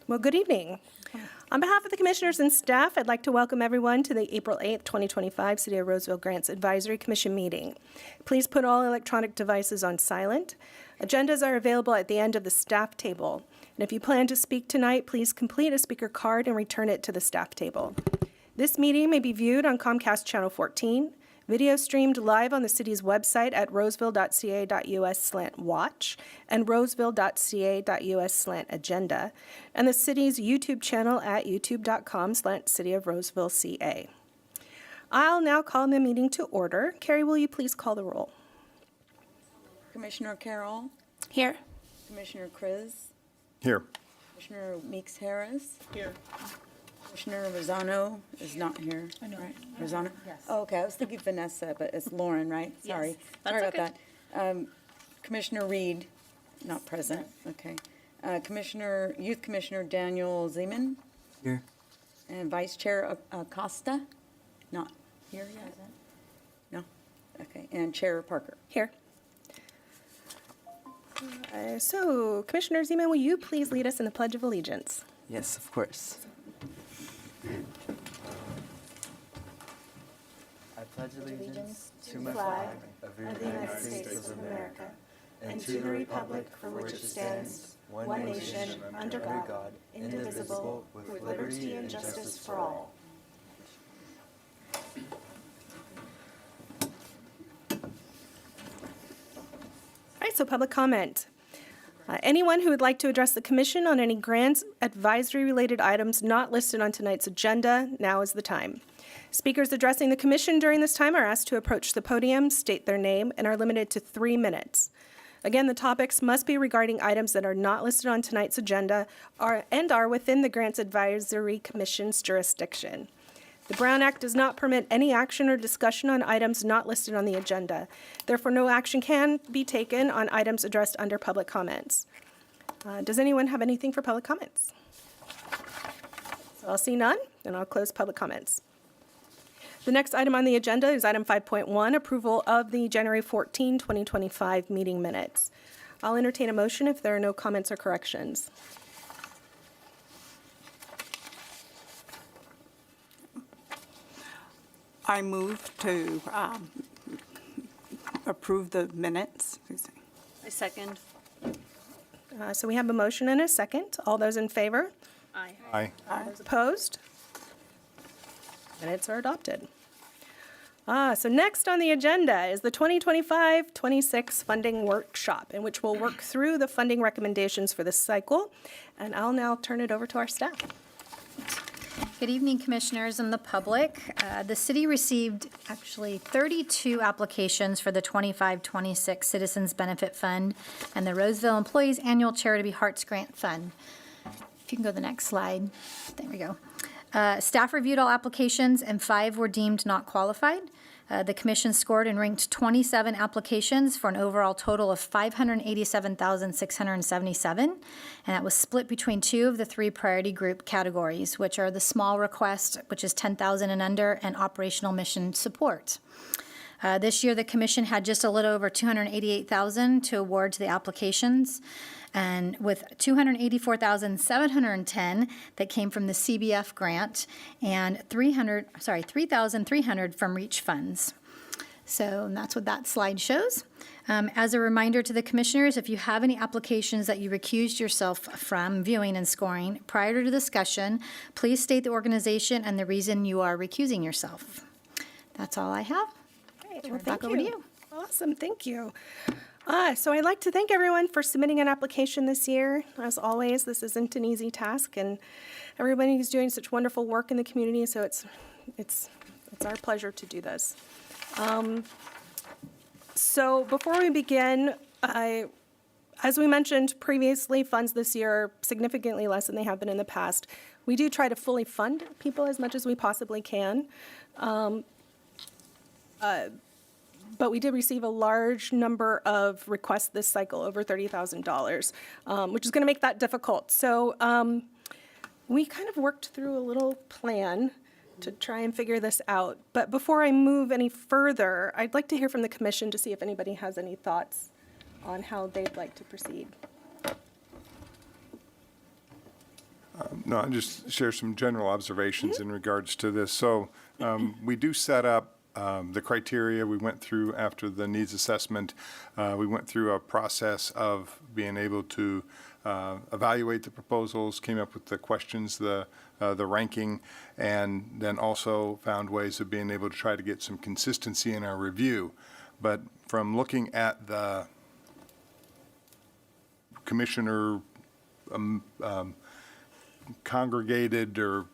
Well, good evening. On behalf of the commissioners and staff, I'd like to welcome everyone to the April 8th, 2025 City of Roseville Grants Advisory Commission meeting. Please put all electronic devices on silent. Agendas are available at the end of the staff table. And if you plan to speak tonight, please complete a speaker card and return it to the staff table. This meeting may be viewed on Comcast Channel 14, video streamed live on the city's website at roseville.ca.us/watch and roseville.ca.us/agenda, and the city's YouTube channel at youtube.com/cityofrosevilleca. I'll now call the meeting to order. Carrie, will you please call the roll? Commissioner Carroll, Here. Commissioner Kriz, Here. Commissioner Meeks Harris. Here. Commissioner Rosano is not here, right? Rosano? Yes. Oh, okay, I was thinking Vanessa, but it's Lauren, right? Sorry. Yes, that's Sorry okay. about that. Commissioner Reed, not present, okay. Youth Commissioner Daniel Zeman, Here. and Vice Chair Acosta, not here yet? No? Okay, and Chair Parker. Here. So, Commissioner Zeman, will you please lead us in the Pledge of Allegiance? Yes, of course. I pledge allegiance to my flag of the United States of America and to the republic for which it stands, one nation, under God, indivisible, with liberty and justice for all. All right, so public comment. Anyone who would like to address the commission on any grants advisory-related items not listed on tonight's agenda, now is the time. Speakers addressing the commission during this time are asked to approach the podium, state their name, and are limited to 3 minutes. Again, the topics must be regarding items that are not listed on tonight's agenda and are within the Grants Advisory Commission's jurisdiction. The Brown Act does not permit any action or discussion on items not listed on the agenda. Therefore, no action can be taken on items addressed under public comments. Does anyone have anything for public comments? So I'll see none, and I'll close public comments. The next item on the agenda is item 5.1, approval of the January 14, 2025 meeting minutes. I'll entertain a motion if there are no comments or corrections. I move to approve the minutes. I second. So we have a motion and a second. All those in favor? Aye. Aye. Those opposed? Minutes are adopted. So next on the agenda is the 2025-26 funding workshop, in which we'll work through the funding recommendations for this cycle. And I'll now turn it over to our staff. Good evening, commissioners and the public. The city received actually 32 applications for the 25-26 Citizens Benefit Fund and the Roseville Employees Annual Charity Hearts Grant Fund. If you can go to the next slide. There we go. Staff reviewed all applications and 5 were deemed not qualified. The commission scored and ranked 27 applications for an overall total of 587,677, and that was split between 2 of the 3 priority group categories, which are the small request, which is 10,000 and under, and operational mission support. This year, the commission had just a little over 288,000 to award to the applications, and with 284,710 that came from the CBF grant and 3,300 from REACH funds. So that's what that slide shows. As a reminder to the commissioners, if you have any applications that you recused yourself from viewing and scoring prior to discussion, please state the organization and the reason you are recusing yourself. That's all I have. Great. Turn Well, it back thank over to you. you. Awesome. Thank you. So I'd like to thank everyone for submitting an application this year. As always, this isn't an easy task, and everybody is doing such wonderful work in the community, so it's our pleasure to do this. So before we begin, as we mentioned previously, funds this year are significantly less than they have been in the past. We do try to fully fund people as much as we possibly can. But we did receive a large number of requests this cycle, over $30,000, which is going to make that difficult. So we kind of worked through a little plan to try and figure this out. But before I move any further, I'd like to hear from the commission to see if anybody has any thoughts on how they'd like to proceed. No, I'll just share some general observations in regards to this. So we do set up the criteria we went through after the needs assessment. We went through a process of being able to evaluate the proposals, came up with the questions, the ranking, and then also found ways of being able to try to get some consistency in our review. But from looking at the commissioner congregated or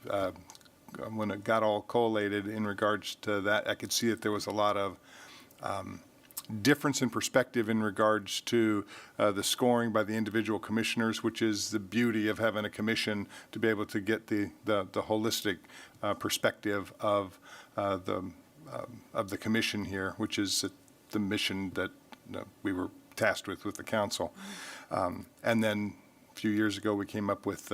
when it got all collated in regards to that, I could see that there was a lot of difference in perspective in regards to the scoring by the individual commissioners, which is the beauty of having a commission to be able to get the holistic perspective of the commission here, which is the mission that we were tasked with the council. And then a few years ago, we came up with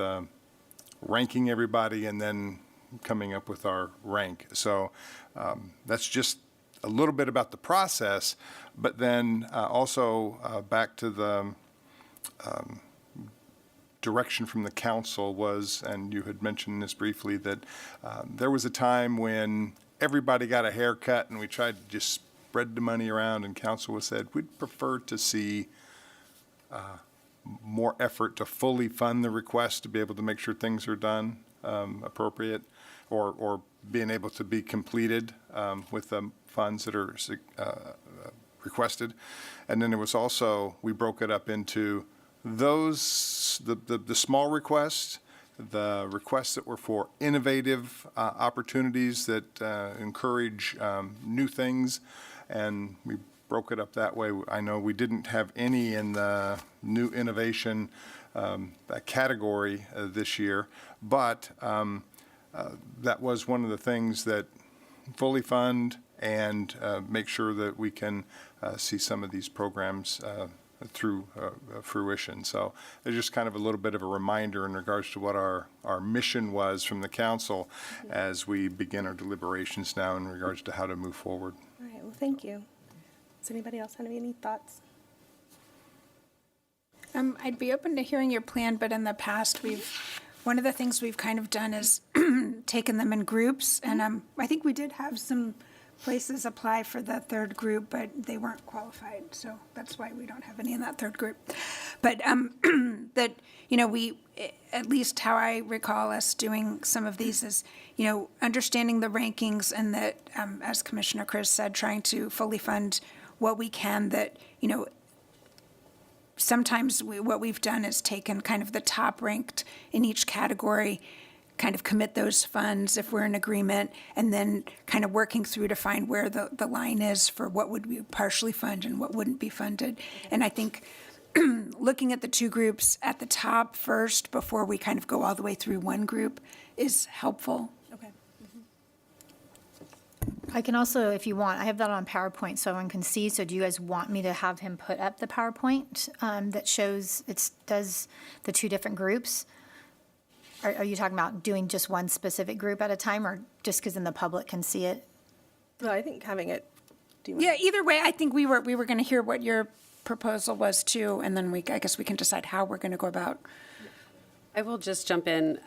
ranking everybody and then coming up with our rank. So that's just a little bit about the process, but then also back to the direction from the council was, and you had mentioned this briefly, that there was a time when everybody got a haircut and we tried to just spread the money around, and council was said, we'd prefer to see more effort to fully fund the request to be able to make sure things are done appropriate or being able to be completed with the funds that are requested. And then there was also, we broke it up into those, the small requests, the requests that were for innovative opportunities that encourage new things, and we broke it up that way. I know we didn't have any in the new innovation category this year, but that was one of the things that fully fund and make sure that we can see some of these programs through fruition. So it's just kind of a little bit of a reminder in regards to what our mission was from the council as we begin our deliberations now in regards to how to move forward. All right, well, thank you. Does anybody else have any thoughts? I'd be open to hearing your plan, but in the past, one of the things we've kind of done is taken them in groups, and I think we did have some places apply for the third group, but they weren't qualified, so that's why we don't have any in that third group. But that, we, at least how I recall us doing some of these is, understanding the rankings and that, as Commissioner Chris said, trying to fully fund what we can that, sometimes what we've done is taken kind of the top ranked in each category, kind of commit those funds if we're in agreement, and then kind of working through to find where the line is for what would be partially funded and what wouldn't be funded. And I think looking at the two groups at the top first before we kind of go all the way through one group is helpful. Okay. I can also, if you want, I have that on PowerPoint so everyone can see. So do you guys want me to have him put up the PowerPoint that shows does the two different groups? Are you talking about doing just one specific group at a time, or just because then the public can see it? Well, I think having it. Yeah, either way, I think we were going to hear what your proposal was too, and then I guess we can decide how we're going to go about. I will just jump in.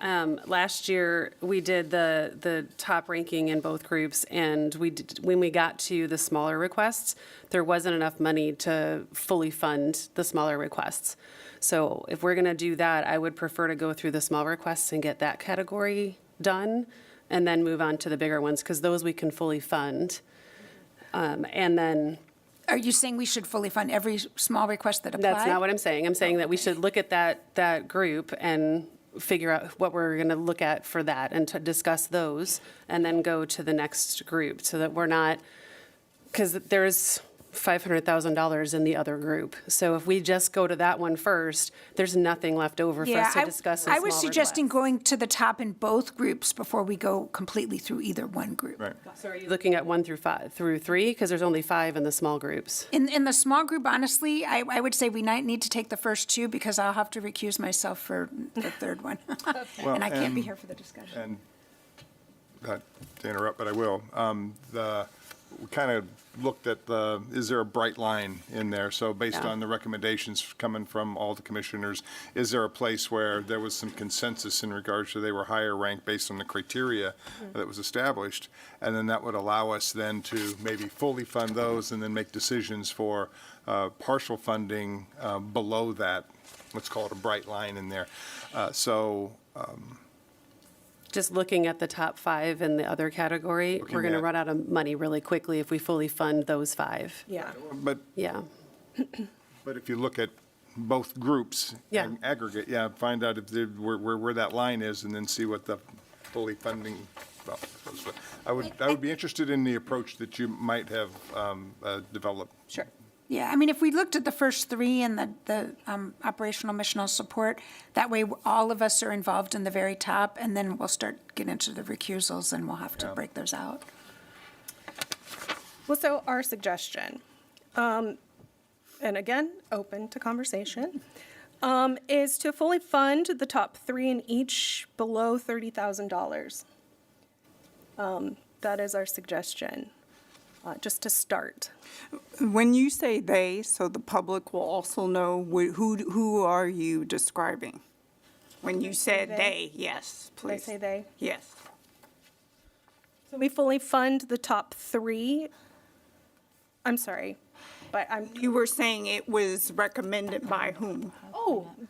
Last year, we did the top ranking in both groups, and when we got to the smaller requests, there wasn't enough money to fully fund the smaller requests. So if we're going to do that, I would prefer to go through the small requests and get that category done, and then move on to the bigger ones, because those we can fully fund. And then... Are you saying we should fully fund every small request that applies? That's not what I'm saying. I'm saying that we should look at that group and figure out what we're going to look at for that and to discuss those, and then go to the next group so that we're not, because there's $500,000 in the other group. So if we just go to that one first, there's nothing left over for us to discuss in I was small suggesting requests. going to the top in both groups before we go completely through either one group. Right. So are you looking at 1 through 3? Because there's only 5 in the small groups. In the small group, honestly, I would say we need to take the first 2 because I'll have to recuse myself for the third one. And I can't be here for the discussion. And, to interrupt, but I will, we kind of looked at is there a bright line in there? So based Yeah. on the recommendations coming from all the commissioners, is there a place where there was some consensus in regards to they were higher ranked based on the criteria that was established? And then that would allow us then to maybe fully fund those and then make decisions for partial funding below that, let's call it a bright line in there. Just looking at the top 5 in the other category, we're going to at- run out of money really quickly if we fully fund those 5. Yeah. But Yeah. But if you look at both groups, Yeah. and aggregate, find out if where that line is, and then see what the fully funding, well, I would be interested in the approach that you might have developed. Sure. Yeah, I mean, if we looked at the first 3 and the operational missional support, that way all of us are involved in the very top, and then we'll start getting into the recusals, and we'll have to break those out. Well, so our suggestion, and again, open to conversation, is to fully fund the top 3 in each below $30,000. That is our suggestion, just to start. When you say "they," so the public will also know, who are you describing? When you said they? "they," yes, Did I please. say they? Yes. So we fully fund the top 3. I'm sorry, but You were saying it was recommended by whom?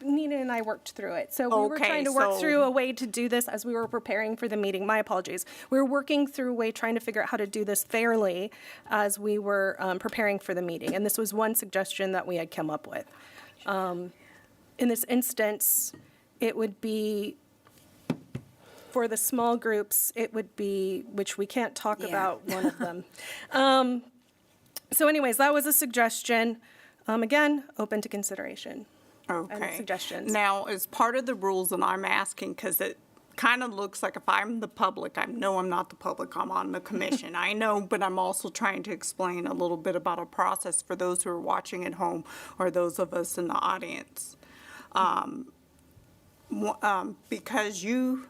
Nina and I worked through it. So we were Okay, trying to work so- through a way to do this as we were preparing for the meeting. My apologies. We were working through a way, trying to figure out how to do this fairly as we were preparing for the meeting. And this was one suggestion that we had come up with. In this instance, it would be, for the small groups, it would be, which we can't talk Yeah. about one of them. So anyways, that was a suggestion. Again, open to consideration. Okay. suggestions. Now, as part of the rules, and I'm asking because it kind of looks like if I'm the public, I know I'm not the public, I'm on the commission. I know, but I'm also trying to explain a little bit about a process for those who are watching at home or those of us in the audience. Because you,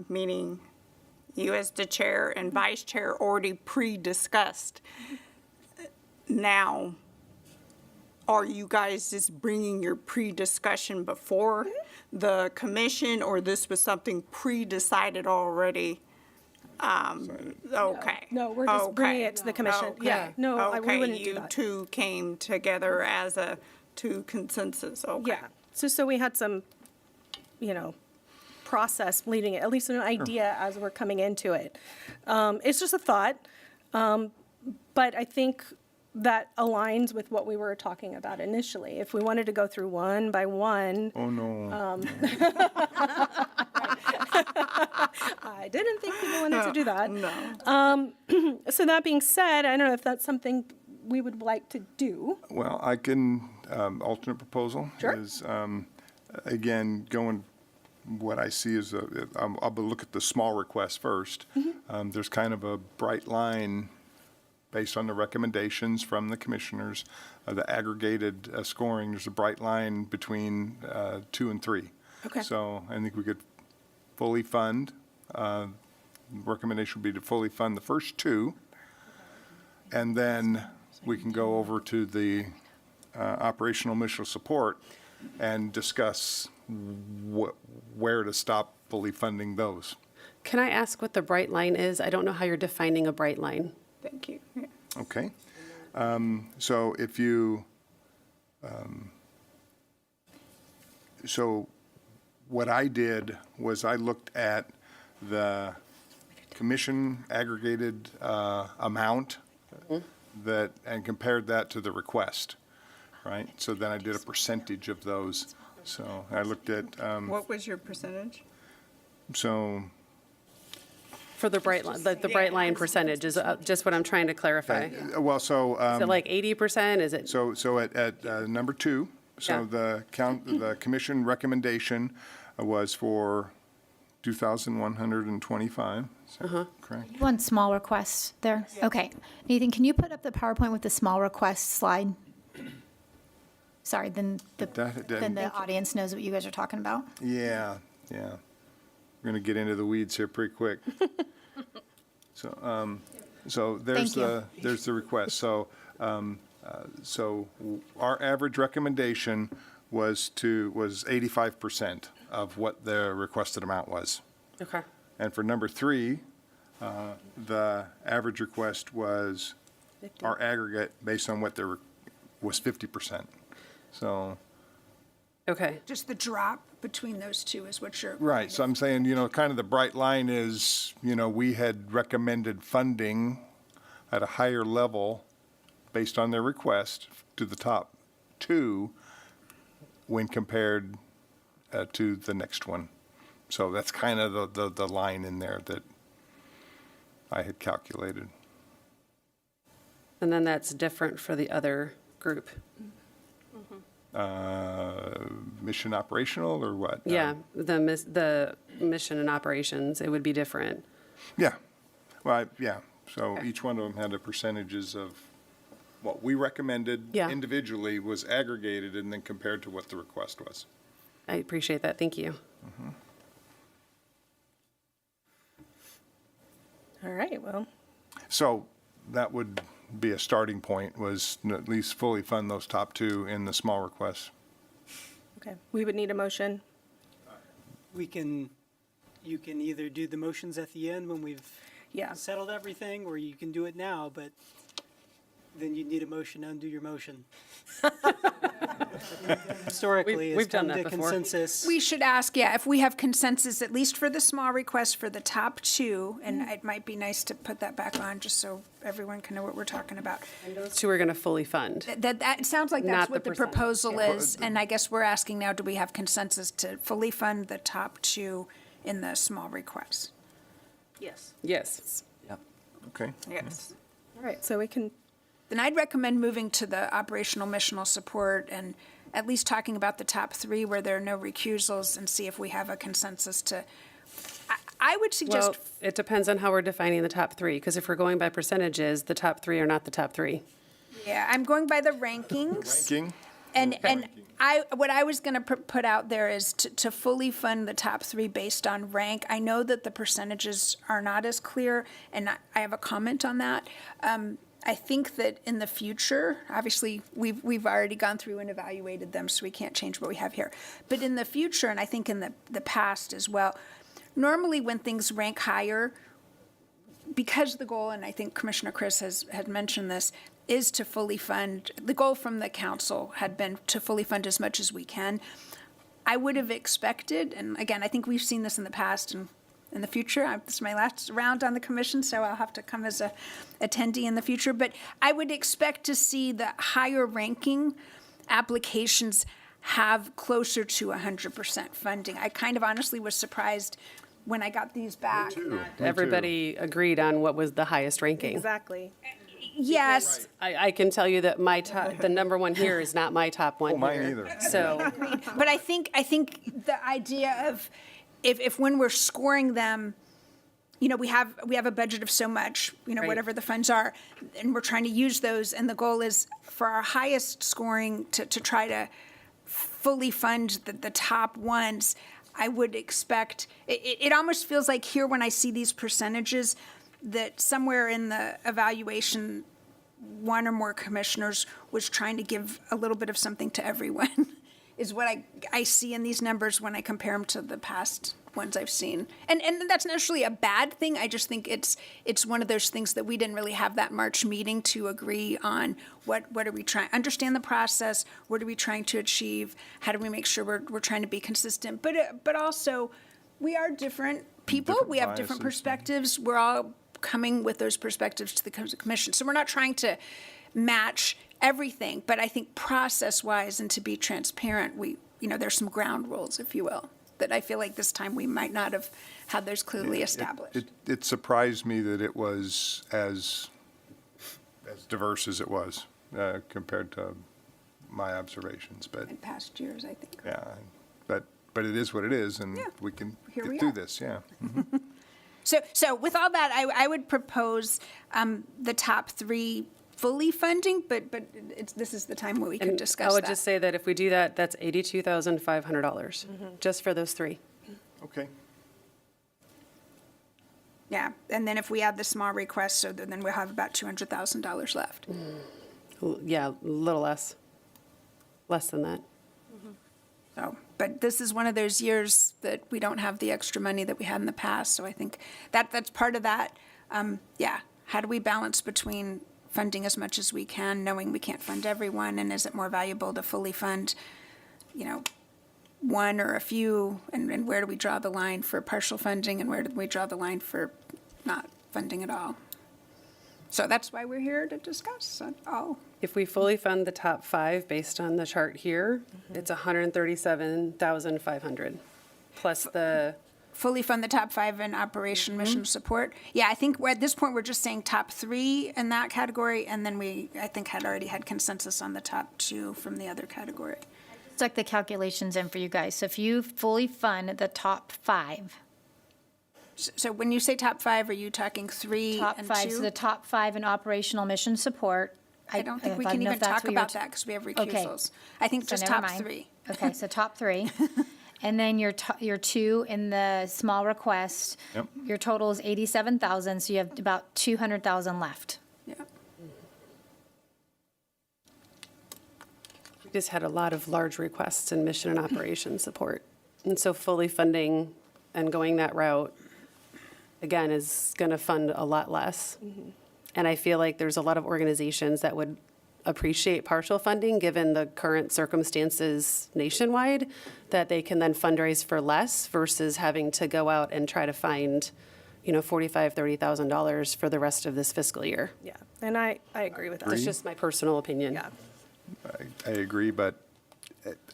meaning you as the chair and vice chair, already pre-discussed, now, are you guys just bringing your pre-discussion before the commission, or this was something pre-decided already? Okay. No, we're just bringing Okay. it to the commission. Okay. Yeah, no, we Okay, wouldn't do you that. two came together as a two consensus, okay. Yeah, so we had some, process leading it, at least an idea as we're coming into it. It's just a thought, but I think that aligns with what we were talking about initially. If we wanted to go through one by one, Oh, no. I didn't think people wanted to do that. No. So that being said, I don't know if that's something we would like to do. Well, I can, alternate proposal Sure. is, again, going, what I see is, I'll look at the small request first. There's kind of a bright line based on the recommendations from the commissioners, the aggregated scoring, there's a bright line between 2 and 3. Okay. So I think we could fully fund, recommendation would be to fully fund the first 2, and then we can go over to the operational missional support and discuss where to stop fully funding those. Can I ask what the bright line is? I don't know how you're defining a bright line. Thank you. Yeah. Okay. So if you, so what I did was I looked at the commission aggregated amount that, and compared that to the request, right? So then I did a percentage of those. So I looked at, What was your percentage? so For the bright line, the bright line percentage is just what I'm trying to clarify. well, so. Is it like 80%? Is it? So at number 2, so Yeah. the commission recommendation was for 2,125, is that correct? One small request there. Okay. Nathan, can you put up the PowerPoint with the small request slide? Sorry, then the audience knows what you guys are talking about. Yeah. We're going to get into the weeds here pretty quick. So, So there's Thank there's the request. So, so our average recommendation was 85% of what the requested amount was. Okay. And for number 3, the average request was, our aggregate based on what there was 50%. So, Okay. Just the drop between those two is what you're. right, so I'm saying, kind of the bright line is, we had recommended funding at a higher level based on their request to the top 2 when compared to the next one. So that's kind of the line in there that I had calculated. And then that's different for the other group. Mission operational or what? Yeah, the mission and operations, it would be different. Yeah, well, yeah, so each one of them had the percentages of what we recommended Yeah. individually was aggregated and then compared to what the request was. I appreciate that. Thank you. All right, well, So that would be a starting point, was at least fully fund those top 2 in the small requests. okay. We would need a motion. You can either do the motions at the end when we've Yeah. settled everything, or you can do it now, but then you'd need a motion to undo your motion. Historically, We've it's done come that to before. consensus. We should ask, yeah, if we have consensus, at least for the small request for the top 2, and it might be nice to put that back on just so everyone can know what we're talking about. Those 2 are going to fully fund. That, it sounds like Not that's the what the percentage, proposal yeah. is, and I guess we're asking now, do we have consensus to fully fund the top 2 in the small requests? Yes. Yes. Okay. Yes. All right, so we can, Then I'd recommend moving to the operational missional support and at least talking about the top 3 where there are no recusals and see if we have a consensus to, I would suggest, Well, it depends on how we're defining the top 3, because if we're going by percentages, the top 3 are not the top 3. yeah, I'm going by the rankings. Ranking? And what I was going to put out there is to fully fund the top 3 based on rank. I know that the percentages are not as clear, and I have a comment on that. I think that in the future, obviously, we've already gone through and evaluated them, so we can't change what we have here. But in the future, and I think in the past as well, normally when things rank higher, because the goal, and I think Commissioner Chris had mentioned this, is to fully fund, the goal from the council had been to fully fund as much as we can. I would have expected, and again, I think we've seen this in the past and in the future. This is my last round on the commission, so I'll have to come as a attendee in the future. But I would expect to see the higher ranking applications have closer to 100% funding. I kind of honestly was surprised when I got these back. Everybody agreed on what was the highest ranking. exactly. Yes, I can tell you that the number 1 here is not my top 1 Oh, mine here. either. So, but I think the idea of if when we're scoring them, we have a budget of so much, Right. whatever the funds are, and we're trying to use those, and the goal is for our highest scoring to try to fully fund the top ones. I would expect, it almost feels like here when I see these percentages, that somewhere in the evaluation, one or more commissioners was trying to give a little bit of something to everyone, is what I see in these numbers when I compare them to the past ones I've seen. And that's not necessarily a bad thing. I just think it's one of those things that we didn't really have that March meeting to agree on. What are we trying, understand the process, what are we trying to achieve, how do we make sure we're trying to be consistent, but also, we are different people, Different we have different biases. perspectives, we're all coming with those perspectives to the commission. So we're not trying to match everything, but I think process-wise and to be transparent, there's some ground rules, if you will, that I feel like this time we might not have had those clearly established. It surprised me that it was as diverse as it was compared to my observations, but, In past years, I think. yeah, but it is what it is, and Yeah, we can here we get through are. this, yeah. So with all that, I would propose the top 3 fully funding, but this is the time where we can and discuss I would that. just say that if we do that, that's $82,500, just for those 3. Okay. Yeah, and then if we add the small request, so then we'll have about $200,000 left. Yeah, a little less than that. So, but this is one of those years that we don't have the extra money that we had in the past, so I think that's part of that. Yeah, how do we balance between funding as much as we can, knowing we can't fund everyone, and is it more valuable to fully fund, one or a few, and where do we draw the line for partial funding, and where do we draw the line for not funding at all? So that's why we're here to discuss it all. If we fully fund the top 5 based on the chart here, it's $137,500 plus the, Fully fund the top 5 in operation mission support. Yeah, I think at this point, we're just saying top 3 in that category, and then I think, had already had consensus on the top 2 from the other category. Stuck the calculations in for you guys. So if you fully fund the top 5, So when you say top 5, are you talking 3 top and 5, 2? so the top 5 in operational mission support. I don't think we I can know even if that's talk what you're about that because we have Okay. recusals. I think So just never top mind. 3. Okay, so top 3. And then your 2 in the small request. Yep. Your total is 87,000, so you have about 200,000 left. Yeah. we just had a lot of large requests in mission and operation support. And so fully funding and going that route, again, is going to fund a lot less. And I feel like there's a lot of organizations that would appreciate partial funding, given the current circumstances nationwide, that they can then fundraise for less versus having to go out and try to find, $45,000, $30,000 for the rest of this fiscal year. Yeah, and I agree with that. That's just my personal opinion. Yeah. I agree, but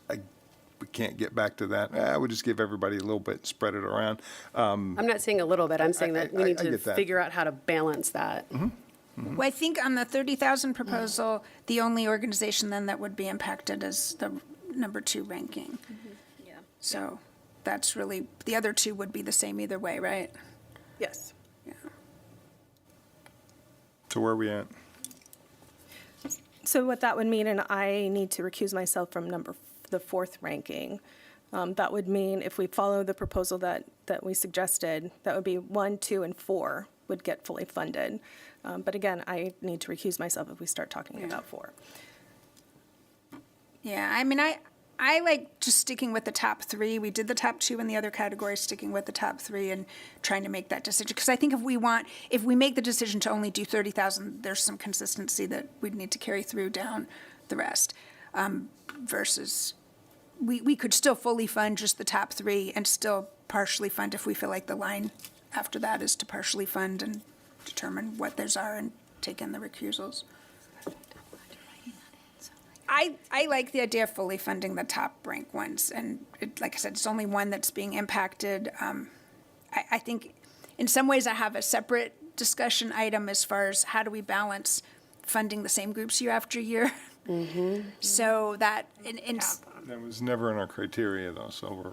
we can't get back to that. I would just give everybody a little bit, and spread it around. I'm not saying a little bit, I'm saying that we need I to get that. figure out how to balance that. Well, I think on the 30,000 proposal, the only organization then that would be impacted is the number 2 ranking. Yeah. So that's really, the other 2 would be the same either way, right? Yes. Yeah. So where are we at? So what that would mean, and I need to recuse myself from the 4th ranking. That would mean if we follow the proposal that we suggested, that would be 1, 2, and 4 would get fully funded. But again, I need to recuse myself if we start talking about 4. Yeah, I mean, I like just sticking with the top 3. We did the top 2 in the other category, sticking with the top 3 and trying to make that decision. Because I think if we make the decision to only do 30,000, there's some consistency that we'd need to carry through down the rest. Versus, we could still fully fund just the top 3 and still partially fund if we feel like the line after that is to partially fund and determine what those are and take in the recusals. I like the idea of fully funding the top rank ones, and like I said, it's only one that's being impacted. I think in some ways I have a separate discussion item as far as how do we balance funding the same groups year after year? So that, That was never in our criteria, though, so we're,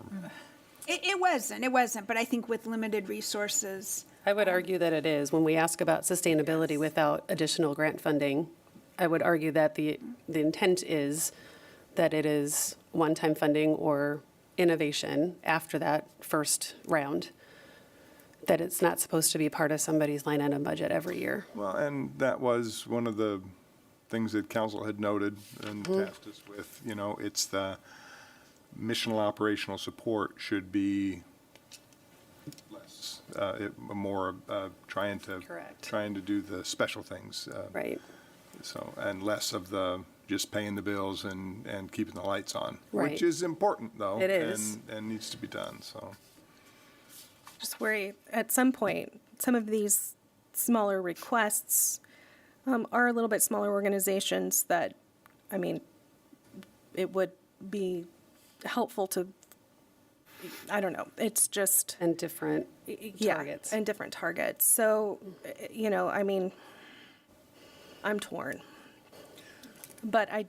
it wasn't, but I think with limited resources, I would argue that it is. When we ask about sustainability without additional grant funding, I would argue that the intent is that it is one-time funding or innovation after that first round, that it's not supposed to be part of somebody's line item budget every year. well, and that was one of the things that council had noted and tasked us with, it's the missional operational support should be less, more trying to. Correct. Trying to do the special things. Right. So, and less of the just paying the bills and keeping the lights on. Right. Which is important, though. It is. And needs to be done, so. Just worry, at some point, some of these smaller requests are a little bit smaller organizations that, I mean, it would be helpful to, I don't know, it's just. And different targets. And different targets. So, I mean, I'm torn. But I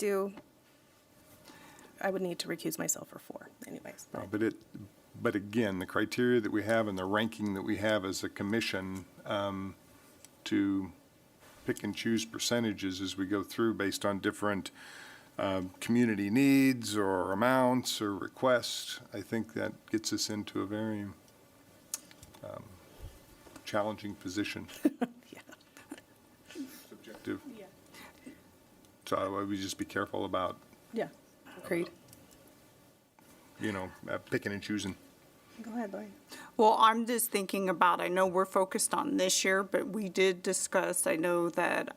would need to recuse myself for 4 anyways. No, but again, the criteria that we have and the ranking that we have as a commission, to pick and choose percentages as we go through based on different community needs or amounts or requests, I think that gets us into a very challenging position. Subjective. So I would just be careful about, Yeah. Agreed. picking and choosing. Go ahead, Lori. Well, I'm just thinking about, I know we're focused on this year, but we did discuss, I know that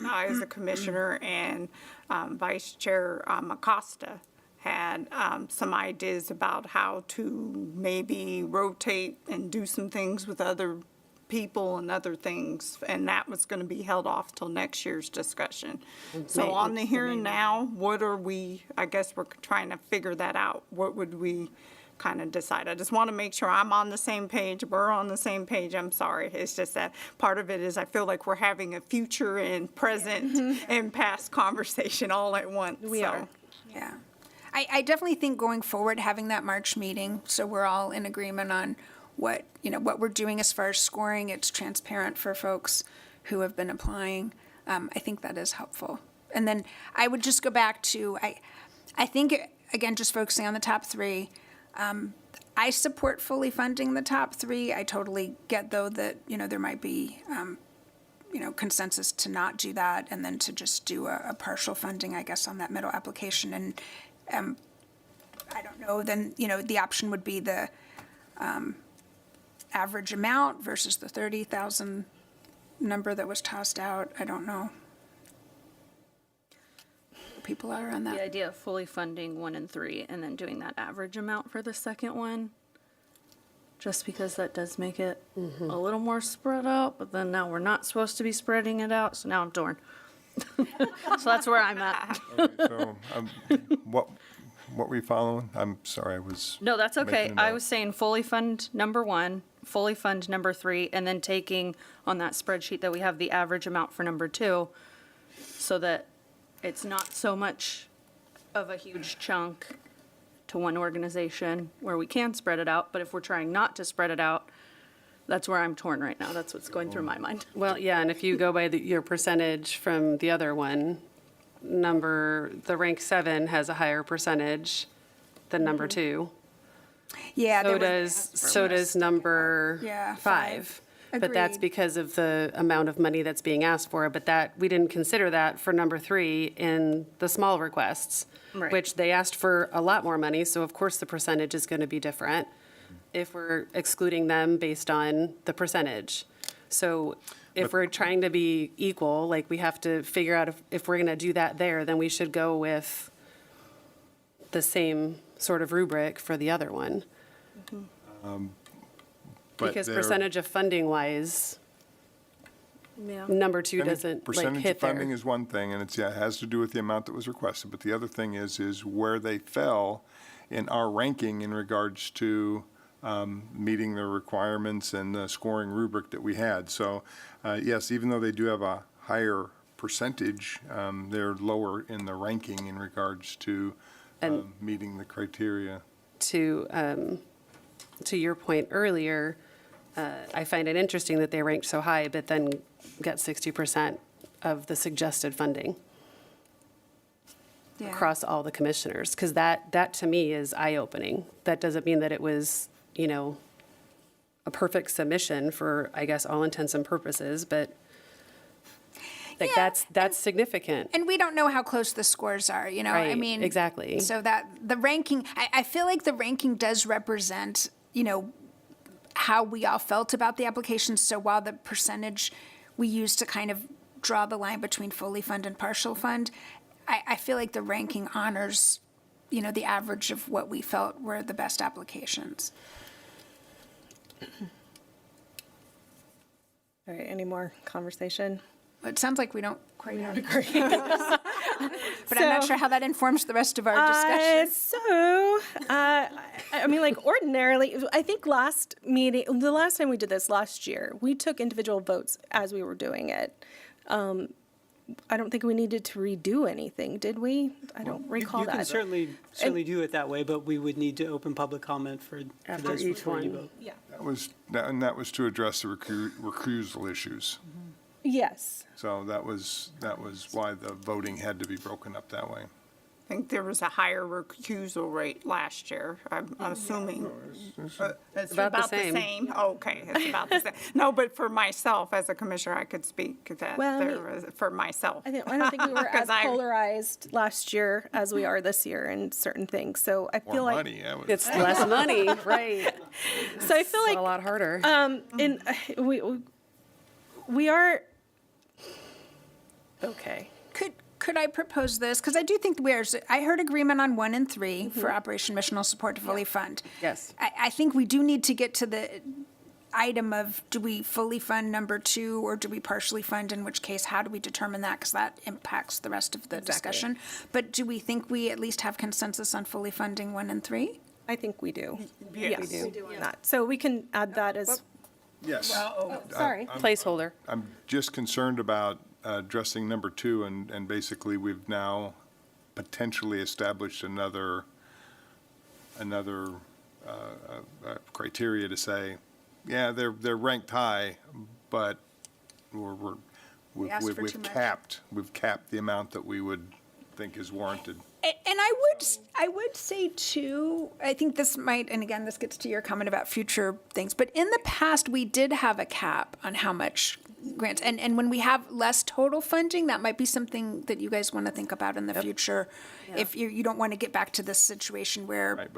I, as a commissioner, and Vice Chair Acosta had some ideas about how to maybe rotate and do some things with other people and other things, and that was going to be held off till next year's discussion. So on the here and now, what are we, I guess we're trying to figure that out. What would we kind of decide? I just want to make sure I'm on the same page, we're on the same page. I'm sorry. It's just that part of it is I feel like we're having a future and present and past conversation all at once. We are. Yeah. I definitely think going forward, having that March meeting, so we're all in agreement on what we're doing as far as scoring, it's transparent for folks who have been applying. I think that is helpful. And then I would just go back to, I think, again, just focusing on the top three, I support fully funding the top three. I totally get, though, that, there might be, consensus to not do that and then to just do a partial funding, I guess, on that middle application. And I don't know, then, the option would be the average amount versus the 30,000 number that was tossed out. I don't know. People are on that. The idea of fully funding 1 and 3 and then doing that average amount for the second one, just because that does make it a little more spread out, but then now we're not supposed to be spreading it out, so now I'm torn. So that's where I'm at. So, what were you following? I'm sorry, I was. No, that's okay. making a I note. was saying fully fund number 1, fully fund number 3, and then taking on that spreadsheet that we have the average amount for number 2, so that it's not so much of a huge chunk to one organization where we can spread it out, but if we're trying not to spread it out, that's where I'm torn right now. That's what's going through my mind. Well, yeah, and if you go by your percentage from the other one, the rank 7 has a higher percentage than number 2. Yeah. So does number Yeah, 5. But that's Agreed. because of the amount of money that's being asked for. But we didn't consider that for number 3 in the small requests, Right. which they asked for a lot more money. So of course the percentage is going to be different if we're excluding them based on the percentage. So if we're trying to be equal, like we have to figure out if we're going to do that there, then we should go with the same sort of rubric for the other one. But Because there- percentage of funding wise, Yeah. number 2 I think doesn't like percentage hit of funding there. is one thing, and it has to do with the amount that was requested. But the other thing is where they fell in our ranking in regards to meeting the requirements and the scoring rubric that we had. So, yes, even though they do have a higher percentage, they're lower in the ranking in regards to meeting the criteria. To your point earlier, I find it interesting that they ranked so high, but then got 60% of the suggested funding Yeah. across all the commissioners, because that to me is eye-opening. That doesn't mean that it was, a perfect submission for, I guess, all intents and purposes, but like Yeah, that's significant. And we don't know how close the scores are, I Right, mean. exactly. So that the ranking, I feel like the ranking does represent, how we all felt about the applications. So while the percentage we used to kind of draw the line between fully fund and partial fund, I feel like the ranking honors, the average of what we felt were the best applications. All right, any more conversation? It sounds like we don't quite agree. But I'm not sure how that informs the rest of our discussion. I mean, like ordinarily, I think the last time we did this last year, we took individual votes as we were doing it. I don't think we needed to redo anything, did we? I don't recall You that. can certainly do it that way, but we would need to open public comment for After those each before you one. vote. Yeah. That was to address the recusal issues. Yes. So that was why the voting had to be broken up that way. I think there was a higher recusal rate last year, I'm assuming. It's About the about the same. same? Okay, it's about the same. No, but for myself, as a commissioner, I could speak that Well, there was, for myself. I don't think we were 'Cause as I- polarized last year as we are this year in certain things. So I More feel like, money, I would. It's less money, right? so I feel It's like a lot harder. in we are okay. Could I propose this? Because I do think I heard agreement on 1 and 3 for Operation Missional Support to fully fund. Yes. I think we do need to get to the item of, do we fully fund number 2 or do we partially fund? In which case, how do we determine that? Because that impacts the rest of the discussion. But do we think we at least have consensus on fully funding 1 and 3? I think we do. Yes. We do. So we can add that as, Yes. sorry. Placeholder. I'm just concerned about addressing number 2, and basically, we've now potentially established another criteria to say, yeah, they're ranked high, but We asked for too much. we've capped the amount that we would think is warranted. And I would say too, I think this might, and again, this gets to your comment about future things, but in the past, we did have a cap on how much grants. And when we have less total funding, that might be something that you guys want to think about in the future. If you don't want to get back to this situation where Right,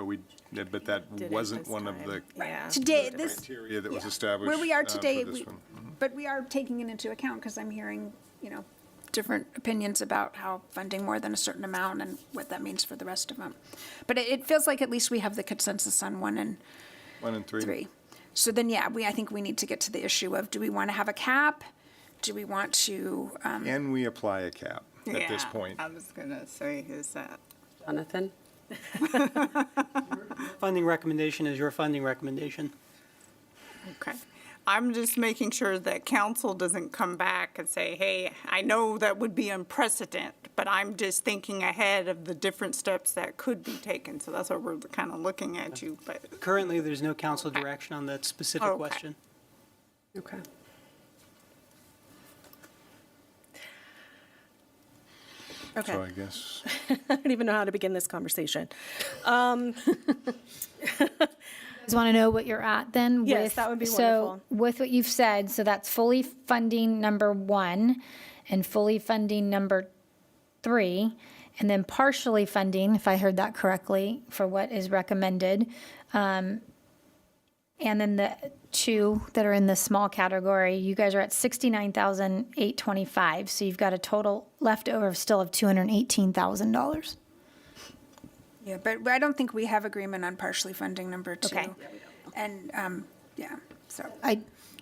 but that wasn't this one of time. the Yeah. today, this, criteria that was yeah. established. Where we are for today, this one. but we are taking it into account because I'm hearing, different opinions about how funding more than a certain amount and what that means for the rest of them. But it feels like at least we have the consensus on 1 and 1 and 3. 3. So then, yeah, I think we need to get to the issue of, do we want to have a cap? Do we want to, Can we apply a cap at this Yeah, point? I was gonna say, is that? Jonathan? Funding recommendation is your funding recommendation. Okay. I'm just making sure that council doesn't come back and say, hey, I know that would be unprecedented, but I'm just thinking ahead of the different steps that could be taken. So that's what we're kind of looking at you, but, Currently, there's no council direction on that specific Okay. question. Okay. Okay. So I guess, I don't even know how to begin this conversation. Just want to know what you're at then? Yes, with- that would be So wonderful. with what you've said, so that's fully funding number 1 and fully funding number 3, and then partially funding, if I heard that correctly, for what is recommended. And then the 2 that are in the small category, you guys are at $69,825. So you've got a total left over still of $218,000. yeah, but I don't think we have agreement on partially funding number 2. Okay. And, yeah, so. I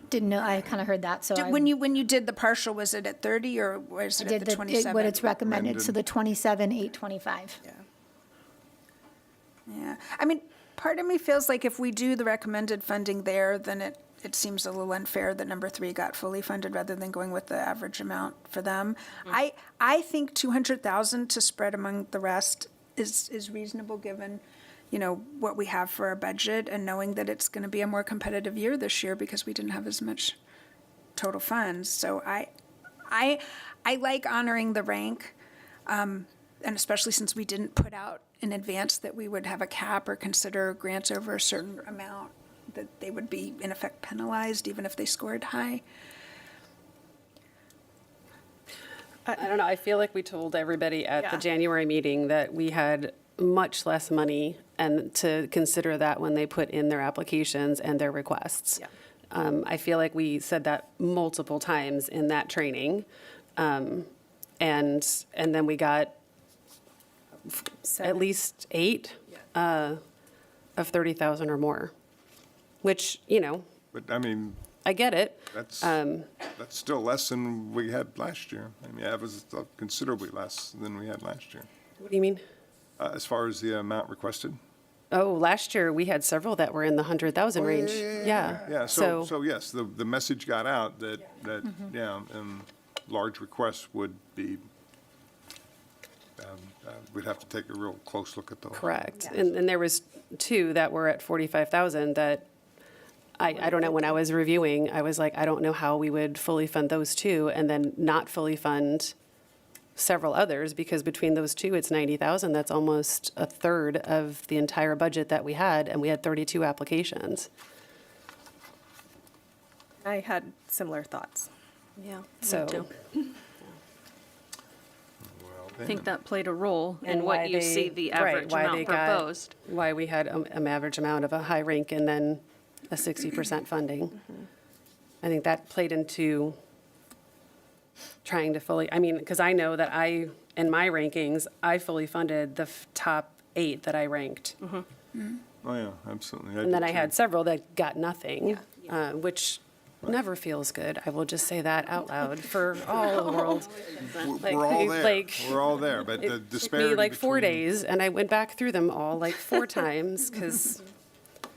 didn't know, I kind of heard that, so I. When you did the partial, was it at 30 or was it did at the 27? what it's recommended, so the 27,825. Yeah, I mean, part of me feels like if we do the recommended funding there, then it seems a little unfair that number 3 got fully funded rather than going with the average amount for them. I think 200,000 to spread among the rest is reasonable, given, what we have for our budget and knowing that it's going to be a more competitive year this year because we didn't have as much total funds. So I like honoring the rank, and especially since we didn't put out in advance that we would have a cap or consider grants over a certain amount, that they would be in effect penalized even if they scored high. I don't know, I feel like we told everybody at the Yeah. January meeting that we had much less money and to consider that when they put in their applications and their requests. Yeah. I feel like we said that multiple times in that training. And then we got at least 8 of 30,000 or more, which, but I mean, I get it. that's still less than we had last year. I mean, that was considerably less than we had last year, What do you mean? as far as the amount requested. Oh, last year we had several that were in the 100,000 range. Yeah, so yes, the message got out that, yeah, large requests would be, we'd have to take a real close look at those. Correct. And there was 2 that were at 45,000 that I don't know, when I was reviewing, I was like, I don't know how we would fully fund those 2 and then not fully fund several others, because between those two, it's 90,000. That's almost a third of the entire budget that we had, and we had 32 applications. I had similar thoughts. Yeah. So, I think that played a role in why what you they- see the right, average why amount they got- proposed. why we had an average amount of a high rank and then a 60% funding. I think that played into trying to fully, I mean, because I know that in my rankings, I fully funded the top 8 that I ranked. Oh, yeah, absolutely. And then did I too. had several that got nothing, which never feels good. I will just say that out loud for all the world. We're all there. like, We're all there, but the It took disparity me like 4 between- days, and I went back through them all like 4 times, because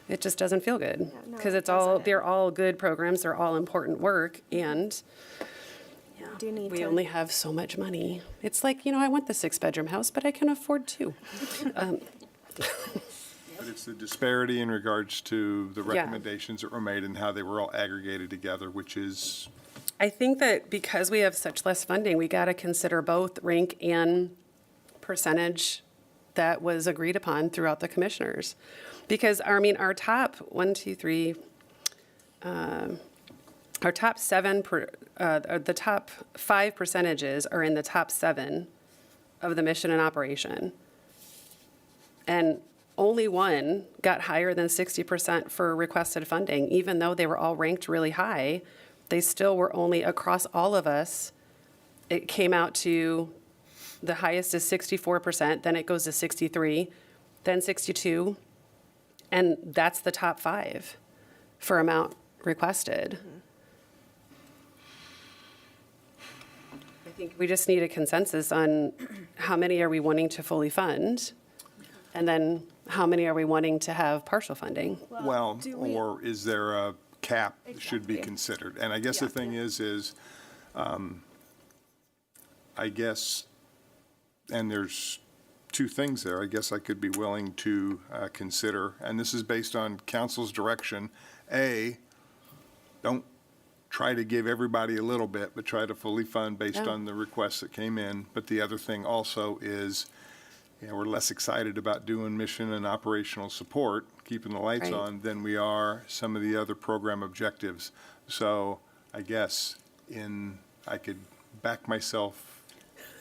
it just doesn't feel good. no, Because it it's all, doesn't. they're all good programs, they're all important work, and Do need we to. only have so much money. It's like, I want the 6-bedroom house, but I can afford 2. But it's the disparity in regards to the Yeah. recommendations that were made and how they were all aggregated together, which is, I think that because we have such less funding, we got to consider both rank and percentage that was agreed upon throughout the commissioners. Because, our top 1, 2, 3, our top 7, the top 5 percentages are in the top 7 of the mission and operation. And only one got higher than 60% for requested funding. Even though they were all ranked really high, they still were only, across all of us, it came out to, the highest is 64%, then it goes to 63, then 62, and that's the top 5 for amount requested. I think we just need a consensus on how many are we wanting to fully fund, and then how many are we wanting to have partial funding? well, do we- or is there a cap that should be Exactly. considered? And I guess the Yeah. thing is, I guess, and there's 2 things there, I guess I could be willing to consider, and this is based on council's direction. A, don't try to give everybody a little bit, but try to fully fund based Yeah. on the requests that came in. But the other thing also is, we're less excited about doing mission and operational support, keeping the lights Right. on, than we are some of the other program objectives. So I guess I could back myself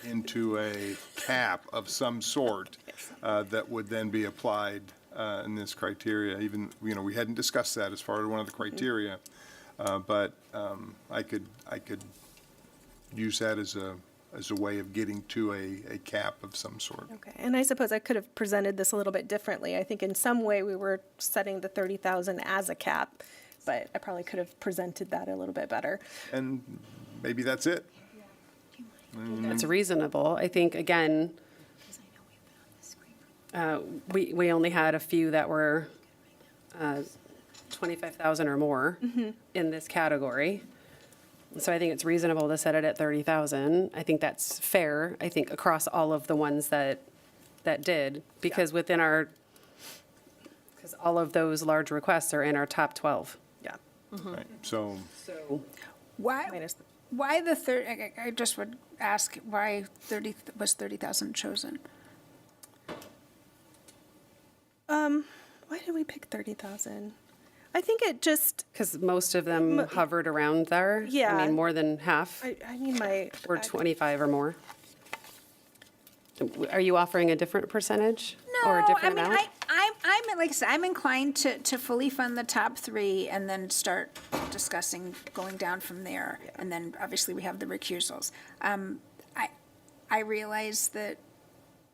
into a cap of some sort that would then be applied in this criteria. Even, we hadn't discussed that as far as one of the criteria, but I could use that as a way of getting to a cap of some sort. Okay, and I suppose I could have presented this a little bit differently. I think in some way we were setting the 30,000 as a cap, but I probably could have presented that a little bit better. And maybe that's it. It's reasonable. I think, again, we only had a few that were 25,000 or more in this category. So I think it's reasonable to set it at 30,000. I think that's fair, I think, across all of the ones that did, because because all of those large requests are in our top 12. Yeah. Right, so, So Why, Minus the- why the third, I just would ask, why 30,000 chosen? Why did we pick 30,000? I think it just, because most of them hovered around there. I Yeah. mean, more than half I mean, were 25 or more. Are you offering a different percentage? Or a No, I different mean, amount? I'm, like I said, I'm inclined to fully fund the top 3 and then start discussing going down from there. And then obviously we have the recusals. I realize that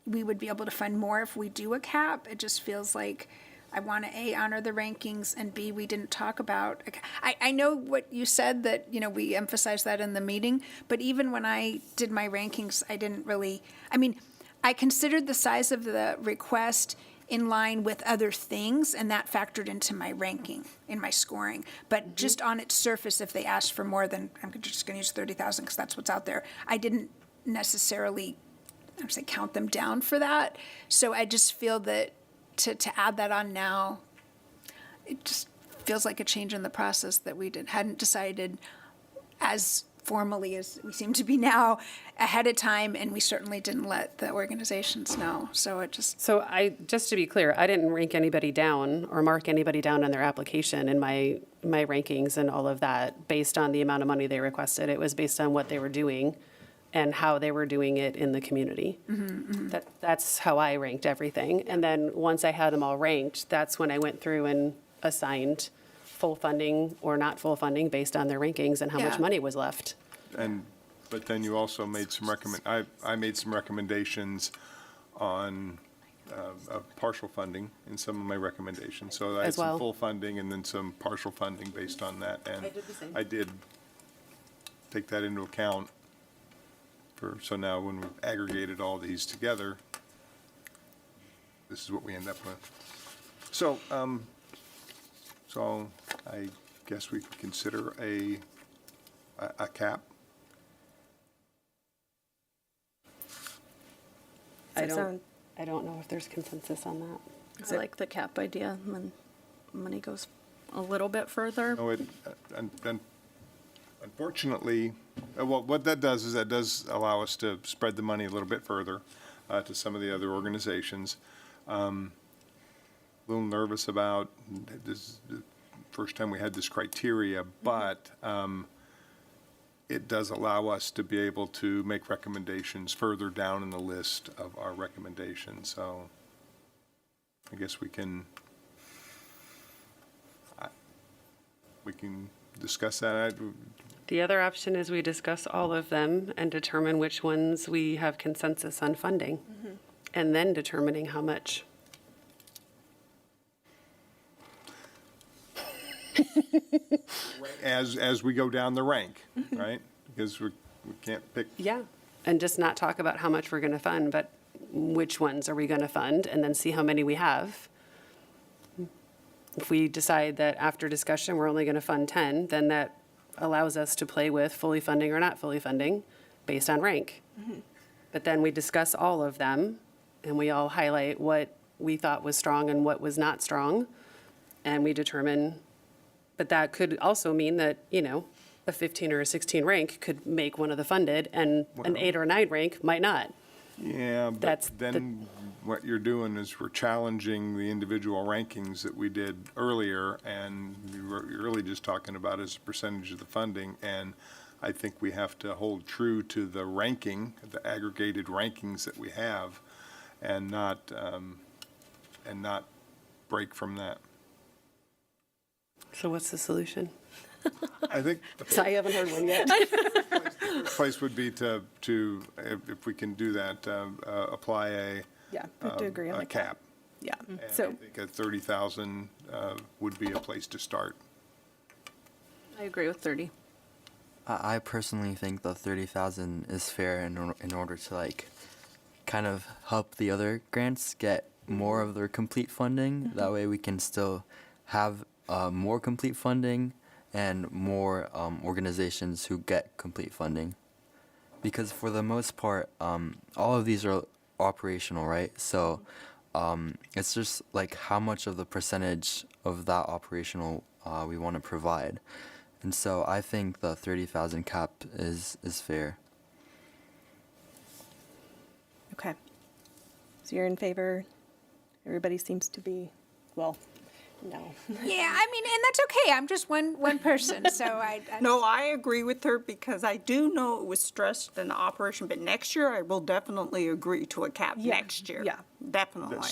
we would be able to fund more if we do a cap. It just feels like I want to, A, honor the rankings, and B, we didn't talk about, I know what you said, that, we emphasized that in the meeting, but even when I did my rankings, I didn't really, I considered the size of the request in line with other things, and that factored into my ranking, in my scoring. But just on its surface, if they asked for more, then I'm just going to use 30,000 because that's what's out there. I didn't necessarily, I would say, count them down for that. So I just feel that to add that on now, it just feels like a change in the process that we hadn't decided as formally as we seem to be now ahead of time, and we certainly didn't let the organizations know. So it just, So just to be clear, I didn't rank anybody down or mark anybody down on their application in my rankings and all of that based on the amount of money they requested. It was based on what they were doing and how they were doing it in the community. That's how I ranked everything. And then once I had them all ranked, that's when I went through and assigned full funding or not full funding based on their rankings and how much Yeah. money was left. But then you also made some I made some recommendations on partial funding in some of my recommendations. So I had As some well. full funding and then some partial funding based on that. And I did the same. I did take that into account so now when we've aggregated all these together, this is what we end up with. So, so I guess we could consider a cap. I Does it sound- don't know if there's consensus on that. I like the cap idea when money goes a little bit further. No, unfortunately, well, what that does is that does allow us to spread the money a little bit further to some of the other organizations. A little nervous about this, the first time we had this criteria, but it does allow us to be able to make recommendations further down in the list of our recommendations. So I guess we can discuss that. The other option is we discuss all of them and determine which ones we have consensus on funding, and then determining how much. As we go down the rank, right? Because we can't pick. Yeah. And just not talk about how much we're going to fund, but which ones are we going to fund, and then see how many we have. If we decide that after discussion, we're only going to fund 10, then that allows us to play with fully funding or not fully funding based on rank. But then we discuss all of them, and we all highlight what we thought was strong and what was not strong, and we determine, but that could also mean that, a 15 or a 16 rank could make one of the funded, and an 8 or a 9 rank might not. Yeah, That's but then what you're doing is we're challenging the individual rankings that we did earlier, and you're really just talking about as a percentage of the funding, and I think we have to hold true to the ranking, the aggregated rankings that we have, and not break from that. So what's the solution? I think I haven't heard one yet. the place would be to if we can do that, apply a Yeah, we have to agree on a the cap. Yeah, And I so, think at 30,000 would be a place to start. I agree with 30. I personally think the 30,000 is fair in order to kind of help the other grants get more of their complete funding. That way we can still have more complete funding and more organizations who get complete funding. Because for the most part, all of these are operational, right? So it's just how much of the percentage of that operational we want to provide. And so I think the 30,000 cap is fair. okay. So you're in favor? Everybody seems to be, well, no. yeah, I mean, and that's okay. I'm just one person, so I No, I agree with her because I do know it was stressed in the operation, but next year I will definitely agree to a cap Yeah, next year. yeah. Definitely. That's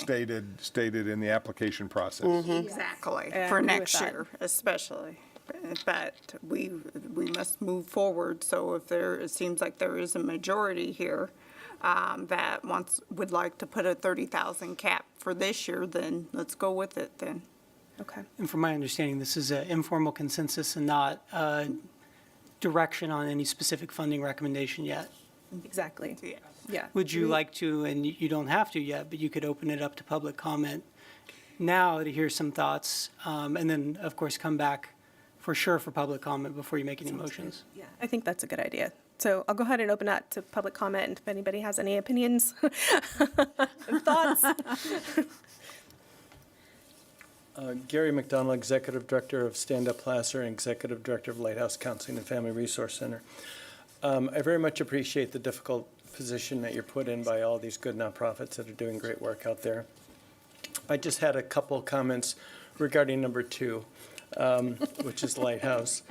stated in the application process. Exactly, I for agree with next that. year especially. But we must move forward, so if it seems like there is a majority here that would like to put a 30,000 cap for this year, then let's go with it then. Okay, And from my understanding, this is an informal consensus and not direction on any specific funding recommendation yet. exactly. Yeah. Yeah. Would you like to, and you don't have to yet, but you could open it up to public comment now to hear some thoughts, and then, of course, come back for sure for public comment before you make any motions. Yeah, I think that's a good idea. So I'll go ahead and open that to public comment, and if anybody has any opinions and thoughts. Gary McDonald, Executive Director of Stand Up Placer and Executive Director of Lighthouse Counseling and Family Resource Center. I very much appreciate the difficult position that you're put in by all these good nonprofits that are doing great work out there. I just had a couple comments regarding number 2, which is Lighthouse.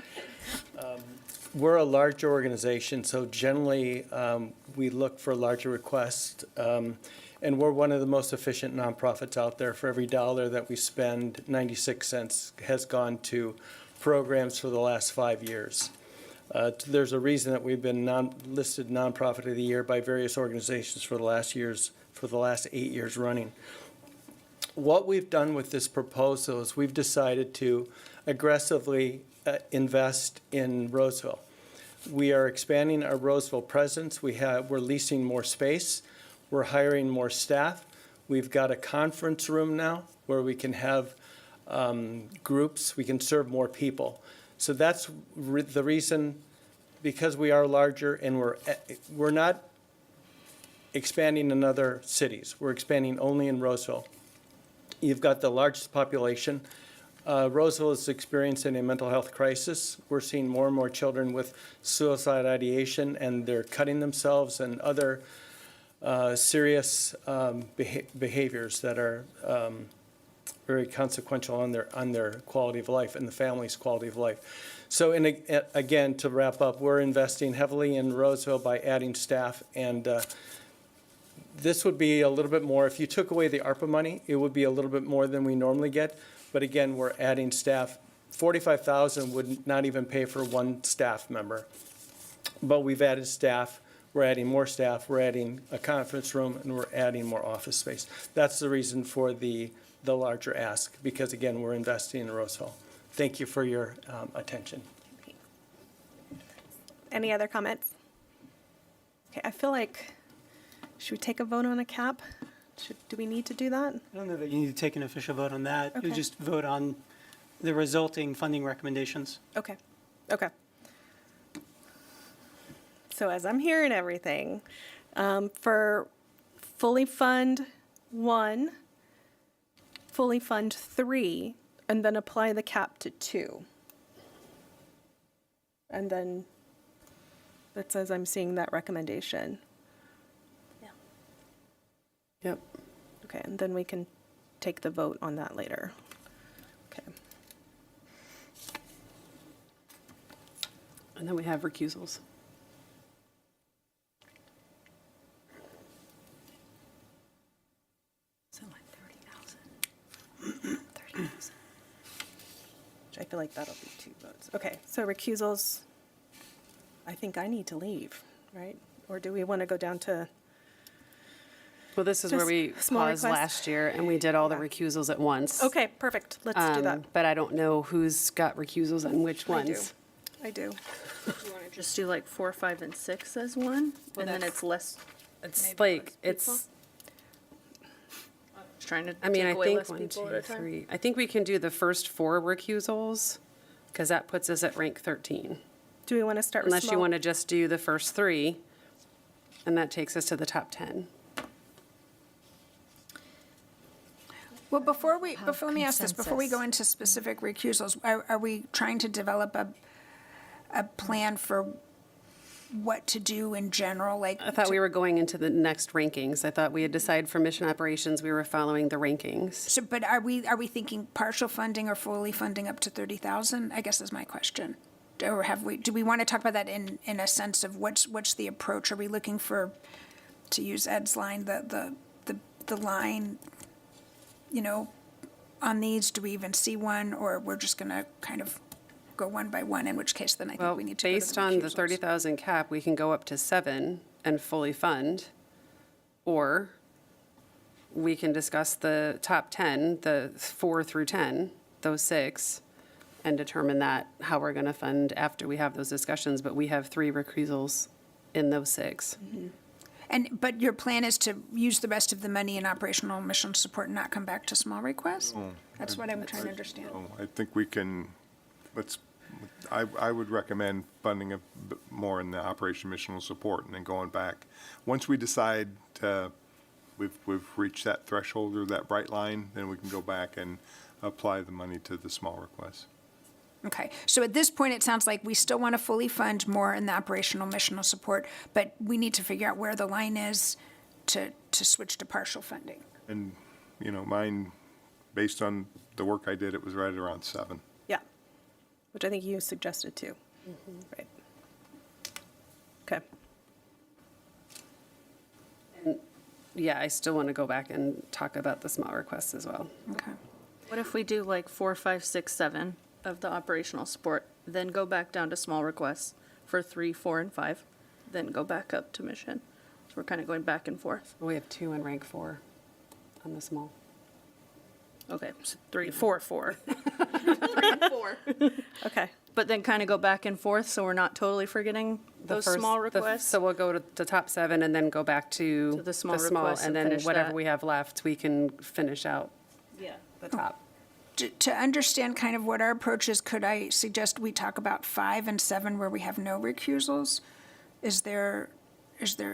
We're a larger organization, so generally we look for larger requests, and we're one of the most efficient nonprofits out there. For every dollar that we spend, 96 cents has gone to programs for the last 5 years. There's a reason that we've been listed nonprofit of the year by various organizations for the last 8 years running. What we've done with this proposal is we've decided to aggressively invest in Roseville. We are expanding our Roseville presence. We're leasing more space. We're hiring more staff. We've got a conference room now where we can have groups. We can serve more people. So that's the reason, because we are larger and we're not expanding in other cities. We're expanding only in Roseville. You've got the largest population. Roseville is experiencing a mental health crisis. We're seeing more and more children with suicide ideation, and they're cutting themselves and other serious behaviors that are very consequential on their quality of life and the family's quality of life. So, again, to wrap up, we're investing heavily in Roseville by adding staff, and this would be a little bit more. If you took away the ARPA money, it would be a little bit more than we normally get. But again, we're adding staff. $45,000 would not even pay for one staff member. But we've added staff. We're adding more staff. We're adding a conference room, and we're adding more office space. That's the reason for the larger ask, because again, we're investing in Roseville. Thank you for your attention. Any other comments? Okay, I feel like, should we take a vote on a cap? Do we need to do that? I don't know that you need to take an official vote on that. You Okay. just vote on the resulting funding recommendations. Okay, okay. So as I'm hearing everything, for fully fund 1, fully fund 3, and then apply the cap to 2. And then, that's as I'm seeing that recommendation. Yep. Okay, and then we can take the vote on that later. Okay. And then we have recusals. So like 30,000. 30,000. Which I feel like that'll be 2 votes. Okay, so recusals, I think I need to leave, right? Or do we want to go down to? Well, this is where we Just small paused request. last year, and we did all the recusals at once. Okay, perfect. Let's do that. But I don't know who's got recusals and which I do. ones. I do. You want to just do like 4, 5, and 6 as one? And then it's less, It's Maybe like, less it's, just trying to I mean, I take away think less 1, people 2, at a time? 3. I think we can do the first 4 recusals, because that puts us at rank 13. Do we want to start with Unless you small? want to just do the first 3, and that takes us to the top 10. Well, let me ask this, before we go consensus. into specific recusals, are we trying to develop a plan for what to do in general, like? I thought we were going into the next rankings. I thought we had decided for mission operations, we were following the rankings. So, but are we thinking partial funding or fully funding up to 30,000? I guess is my question. Or do we want to talk about that in a sense of what's the approach? Are we looking for, to use Ed's line, the line, on these? Do we even see one, or we're just going to kind of go one by one, in which case then I think Well, we need to go to based on the recusals. 30,000 cap, we can go up to 7 and fully fund, or we can discuss the top 10, the 4 through 10, those 6, and determine that, how we're going to fund after we have those discussions. But we have 3 recusals in those 6. But your plan is to use the rest of the money in operational mission support and not come back to small requests? That's what I'm trying to understand. I think we can, I would recommend funding a bit more in the operation missional support and then going back. Once we decide we've reached that threshold or that bright line, then we can go back and apply the money to the small requests. Okay, so at this point, it sounds like we still want to fully fund more in the operational missional support, but we need to figure out where the line is to switch to partial funding. And, mine, based on the work I did, it was right around 7. Yeah, which I think you suggested too. Right. Okay. Yeah, I still want to go back and talk about the small requests as well. Okay. What if we do like 4, 5, 6, 7 of the operational support, then go back down to small requests for 3, 4, and 5, then go back up to mission? So we're kind of going back and forth. We have 2 in rank 4 on the small. Okay, so 3, 4, 4. 3 and 4. Okay. But then kind of go back and forth, so we're not totally forgetting those small requests? So we'll go to the top 7 and then go back to the small requests and and then finish whatever that. we have left, we can finish out Yeah. the top. To understand kind of what our approach is, could I suggest we talk about 5 and 7 where we have no recusals? Is there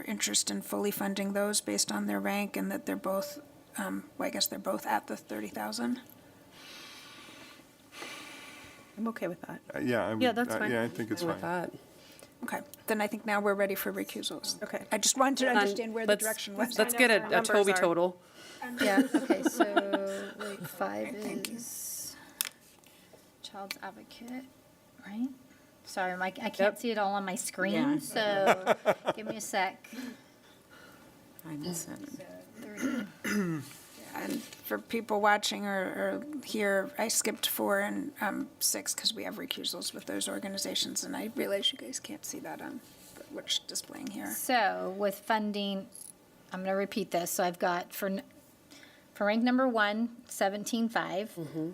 interest in fully funding those based on their rank and that they're both, I guess they're both at the 30,000? I'm okay with that. Yeah, Yeah, that's fine. Yeah, I think it's With fine. that. Okay, then I think now we're ready for recusals. Okay. I just wanted to understand where the Let's- direction was. Let's get a numbers Toby are. total. Yeah, okay, so, wait, 5 is child's advocate, right? Sorry, I can't Yep. see it all on my Yeah. screen, so give me a sec. 5 and 7. 30. And for people watching or here, I skipped 4 and 6 because we have recusals with those organizations, and I realize you guys can't see that on what's displaying here. So with funding, I'm going to repeat this. So I've got for rank number 1, 17.5.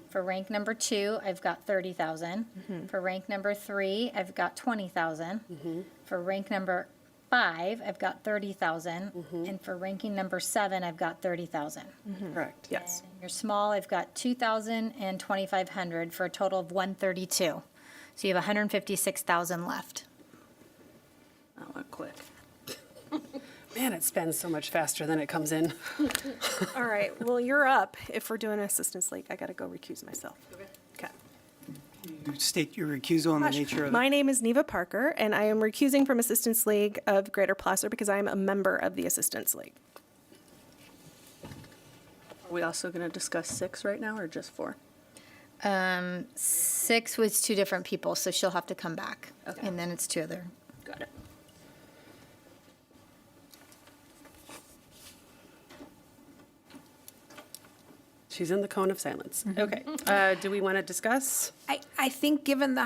For rank number 2, I've got 30,000. For rank number 3, I've got 20,000. For rank number 5, I've got 30,000. And for ranking number 7, I've got 30,000. Correct. Yes. And your small, I've got 2,000 and 2,500 for a total of 132. So you have 156,000 left. That went quick. Man, it spends so much faster than it comes in. All right, well, you're up. If we're doing Assistance League, I got to go recuse myself. Okay. State your recusal and the nature of My it. name is Neva Parker, and I am recusing from Assistance League of Greater Placer because I am a member of the Assistance League. Are we also going to discuss 6 right now, or just 4? 6 was 2 different people, so she'll have to come back. Okay. And then it's 2 other. Got it. She's in the cone of silence. Okay. Do we want to discuss? I think given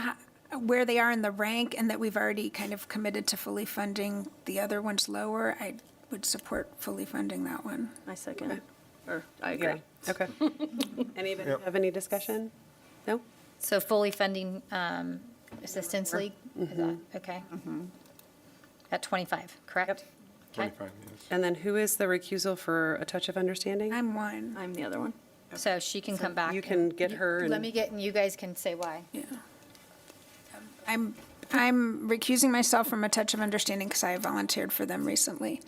where they are in the rank and that we've already kind of committed to fully funding the other ones lower, I would support fully funding that one. I second. Or I agree. Okay. Anybody have any discussion? No? So fully funding Assistance League? Is that, okay. At 25, correct? Okay. 25, yes. And then who is the recusal for a touch of understanding? I'm one. I'm the other one. So she can come back. You can get her and. Let me get, and you guys can say why. Yeah. I'm recusing myself from a touch of understanding because I volunteered for them recently.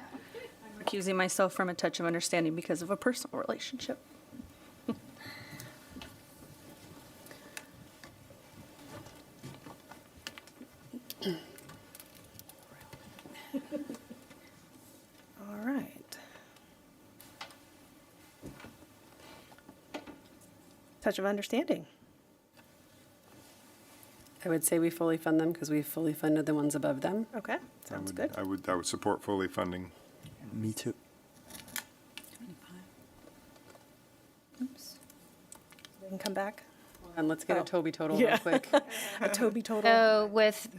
Recusing myself from a touch of understanding because of a personal relationship. All right. Touch of understanding. I would say we fully fund them because we fully funded the ones above them. Okay, sounds good. I would support fully funding. Me too. Oops. They can come back. And let's get Oh. a Toby total real quick. A Toby total. So with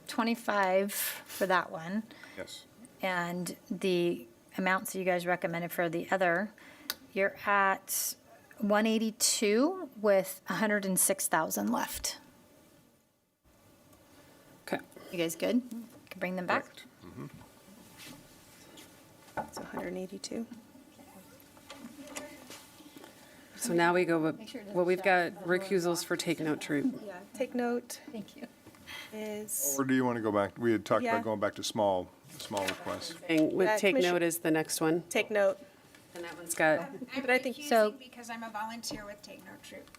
25 for that one, Yes. and the amounts that you guys recommended for the other, you're at 182 with 106,000 left. Okay. You guys good? Can bring them back? Correct. So 182. So now we go, Make sure it doesn't well, we've show. got recusals for take note troop. Yeah, take note Thank you. is, Or do you want to go back? We had talked Yeah. about going back to small requests. And with Yeah, take Commissioner- note is the next one. take note. And that one's got, But I think- So- Because I'm a volunteer with Take Note Troop.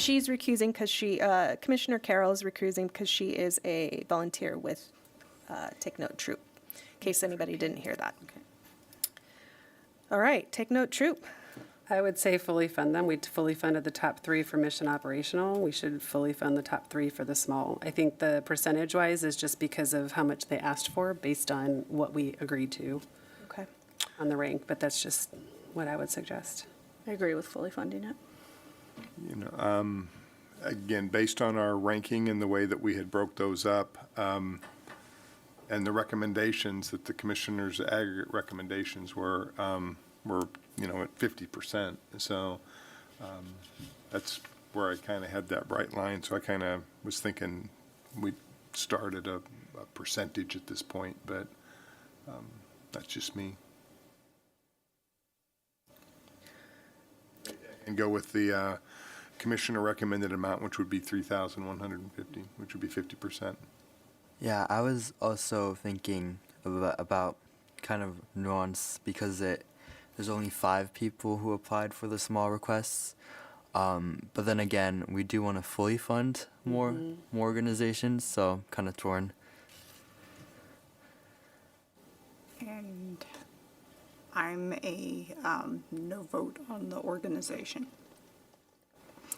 she's recusing because Commissioner Carroll is recusing because she is a volunteer with Take Note Troop, in case anybody didn't hear that. All right, Take Note Troop. I would say fully fund them. We fully funded the top 3 for mission operational. We should fully fund the top 3 for the small. I think the percentage-wise is just because of how much they asked for based on what we agreed to Okay. on the rank, but that's just what I would suggest. I agree with fully funding it. You know, again, based on our ranking and the way that we had broke those up, and the recommendations that the commissioners' aggregate recommendations were, you know, at 50%. So that's where I kind of had that bright line. So I kind of was thinking we'd start at a percentage at this point, but that's just me. And go with the commissioner recommended amount, which would be $3,150, which would be 50%. Yeah, I was also thinking about kind of nuance because there's only 5 people who applied for the small requests. But then again, we do want to fully fund more organizations, so kind of torn. And I'm a no vote on the organization.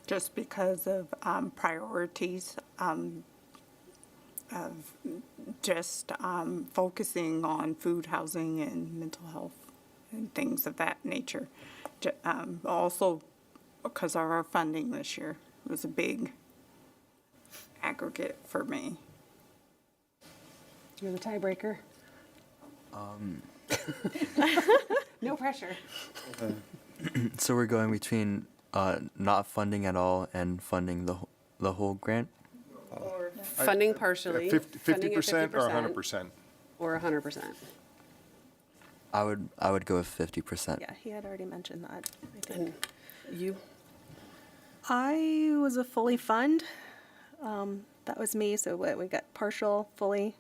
Just because of priorities of just focusing on food, housing, and mental health and things of that nature. Also, because of our funding this year was a big aggregate for me. You're the tiebreaker. No pressure. So we're going between not funding at all and funding the whole grant? Funding partially. 50% or 100%? Or 100%. I would go with 50%. Yeah, he had already mentioned that, I think. You? I was a fully fund. That was me, so what, we got partial, fully,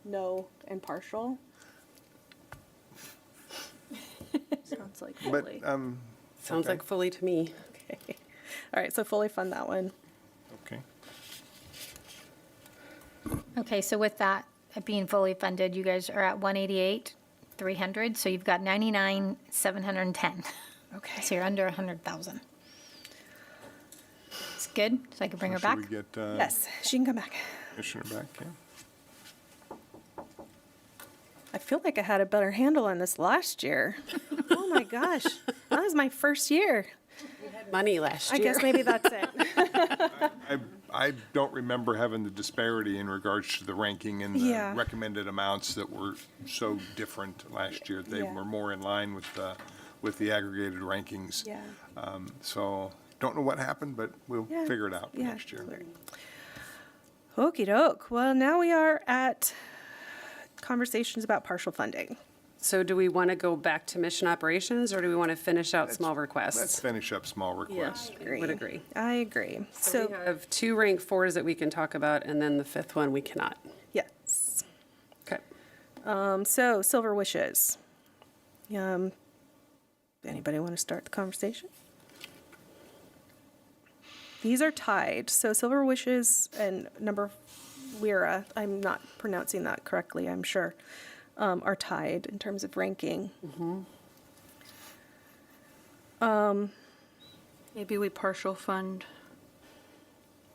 no, and partial. Sounds like But, fully. Sounds Okay. like fully to me. Okay. All right, so fully fund that one. Okay. Okay, so with that being fully funded, you guys are at 188,300, so you've got 99,710. Okay. So you're under 100,000. It's good, so I can bring her back? Should we get Yes, she can come back. Commissioner back? Yeah. I feel like I had a better handle on this last year. Oh my gosh, that was my first year. Money last I year. guess maybe that's it. I don't remember having the disparity in regards to the ranking and the Yeah. recommended amounts that were so different last year. They Yeah. were more in line with the aggregated rankings. Yeah. So don't know what happened, but we'll Yeah. figure it out Yeah. next year. Okey doke. Well, now we are at conversations about partial funding. So do we want to go back to mission operations, or do we want to finish out small Let's requests? finish up small requests. Would agree. I agree. So we have 2 rank 4s that we can talk about, and then the 5th one we cannot. Yes. Okay. So Silver Wishes. Anybody want to start the conversation? These are tied. So Silver Wishes and number Wira, I'm not pronouncing that correctly, I'm sure, are tied in terms of ranking. Maybe we partial fund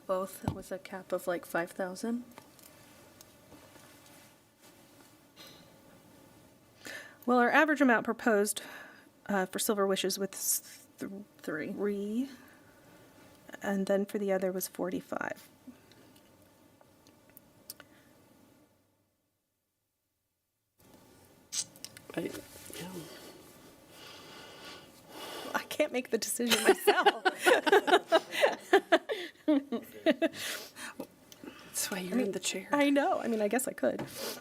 both with a cap of like 5,000. Well, our average amount proposed for Silver Wishes with 3. and then for the other was 45. Yeah. I can't make the decision myself. That's why you're in the chair. I know. I mean, I guess I could. If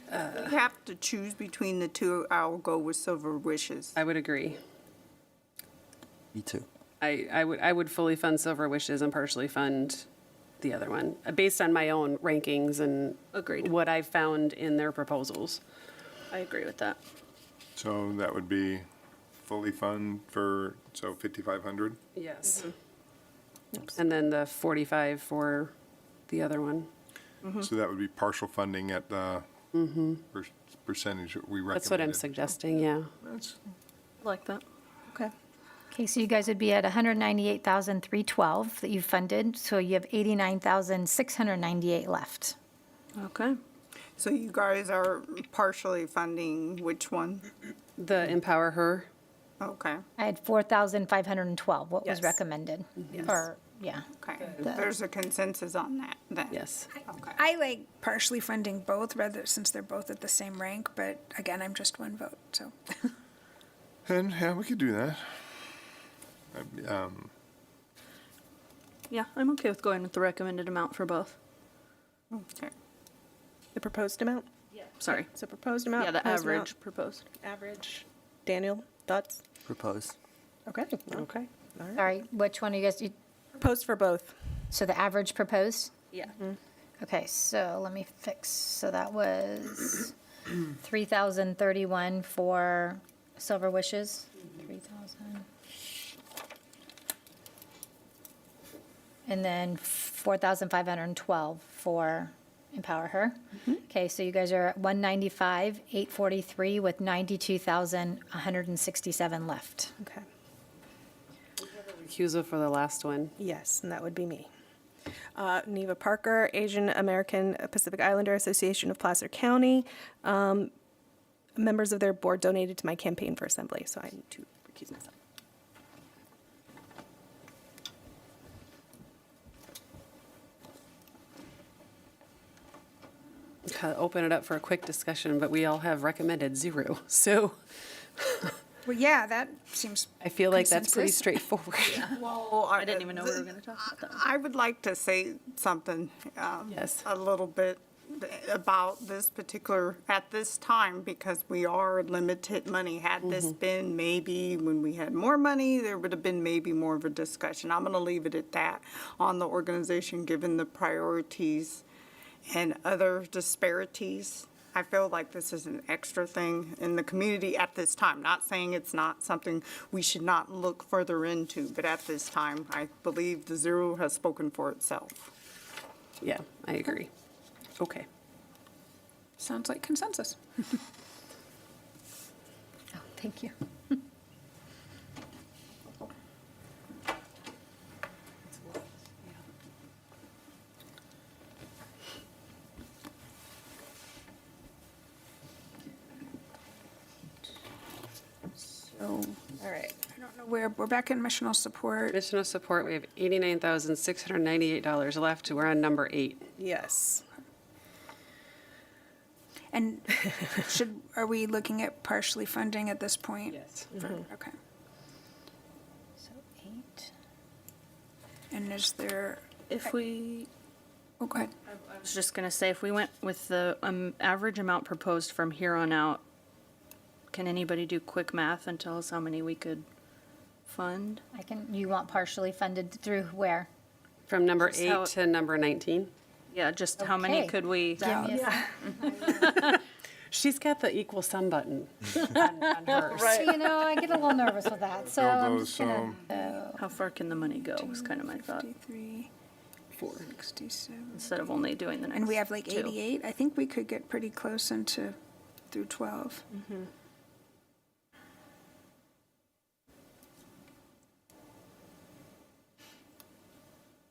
you have to choose between the two, I'll go with Silver Wishes. I would agree. Me too. I would fully fund Silver Wishes and partially fund the other one, based on my own rankings and Agreed. what I've found in their proposals. I agree with that. So that would be fully fund for, so 5,500? Yes. And then the 45 for the other one. So that would be partial funding at the percentage that we recommended. That's what I'm suggesting, yeah. That's- Like that. Okay. Okay, so you guys would be at 198,312 that you funded, so you have 89,698 left. Okay. So you guys are partially funding which one? The Empower Her, Okay, I had 4,512, what was Yes. recommended? Or, yeah. okay. There's a consensus on that then? yes. Okay. I like partially funding both rather, since they're both at the same rank, but again, I'm just one vote, so. And, yeah, we could do that. Yeah, I'm okay with going with the recommended amount for both. Okay. The proposed amount? Sorry. So proposed amount? Yeah, the proposed amount, average proposed. Average. Daniel, thoughts? Propose. Okay. Okay. All right. Sorry, which one are you guys, Proposed for both. so the average proposed? Yeah. Okay, so let me fix, so that was 3,031 for Silver Wishes, 3,000. And then 4,512 for Empower Her. Okay, so you guys are at 195, 843 with 92,167 left. Okay. Recusal for the last one. Yes, and that would be me. Neva Parker, Asian American Pacific Islander Association of Placer County. Members of their board donated to my campaign for assembly, so I need to recuse myself. Open it up for a quick discussion, but we all have recommended 0. So Well, yeah, that seems. I feel like that's pretty Consensus? straightforward. Well, I didn't even know we were going to talk about that. I would like to say something, Yes. a little bit about this particular, at this time, because we are limited money. Had this been maybe when we had more money, there would have been maybe more of a discussion. I'm going to leave it at that on the organization, given the priorities and other disparities. I feel like this is an extra thing in the community at this time. Not saying it's not something we should not look further into, but at this time, I believe the 0 has spoken for itself. Yeah, I agree. Okay. Sounds like consensus. Oh, thank you. So, All right. I don't know where, we're back in missional support. Additional support, we have $89,698 left. We're on number 8. Yes. And are we looking at partially funding at this point? Yes. Okay. So 8. And is there, If we, oh, go ahead. I was just going to say, if we went with the average amount proposed from here on out, can anybody do quick math and tell us how many we could fund? You want partially funded through where? From number Just how- 8 to number 19. Yeah, just how many Okay. could we? Give me a She's got the equal sum button on hers. So, you know, I get a little nervous with that, so Build I'm those, just gonna, How far can the money go, was kind of my thought, 53, 67. instead of only doing the next And we have like 2. 88. I think we could get pretty close into, through 12.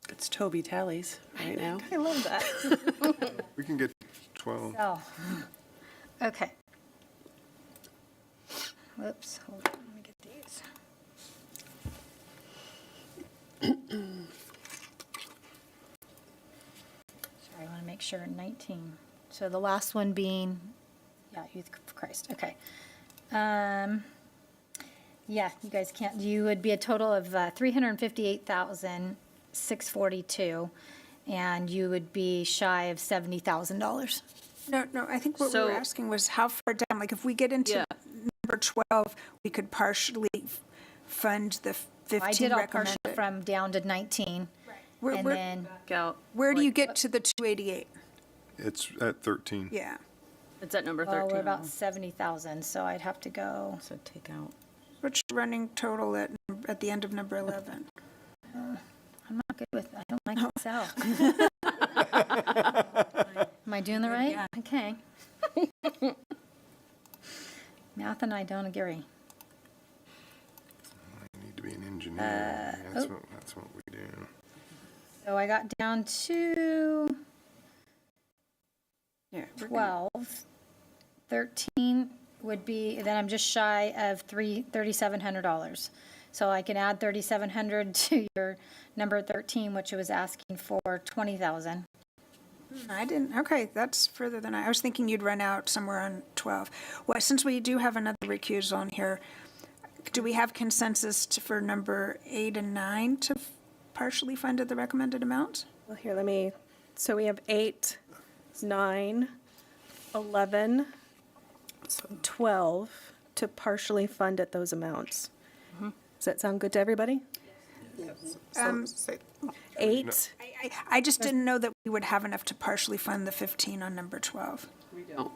It's Toby Tallies right now. I love that. We can get 12. oh. Okay. Whoops, hold on, let me get these. Sorry, I want to make sure 19. So the last one being, yeah, Youth for Christ, okay. Yeah, you guys can't, you would be a total of 358,642, and you would be shy of $70,000. No, I think what we were So- asking was how far down, like if we get into Yeah. number 12, we could partially fund the 15 I did all partial recommended. from down to 19, Where- and where- then, Out, Where do you get to the 288? It's at 13. Yeah. it's at number oh, 13. we're about 70,000, so I'd have to go, So take out. What's your running total at the end of number 11? I'm not good with, I don't like Excel. Am I doing the right? Okay. Math and I don't agree. You need to be an engineer. That's what we do. So I got down to Yeah. 12. 13 would be, then I'm just shy of $3,700. So I can add 3,700 to your number 13, which was asking for 20,000. I didn't, okay, that's further than I was thinking you'd run out somewhere on 12. Well, since we do have another recusal on here, do we have consensus for number 8 and 9 to partially fund at the recommended amount? Well, here, so we have 8, 9, 11, 12 to partially fund at those amounts. Does that sound good to everybody? Say- 8, I just didn't know that we would have enough to partially fund the 15 on number 12. We don't.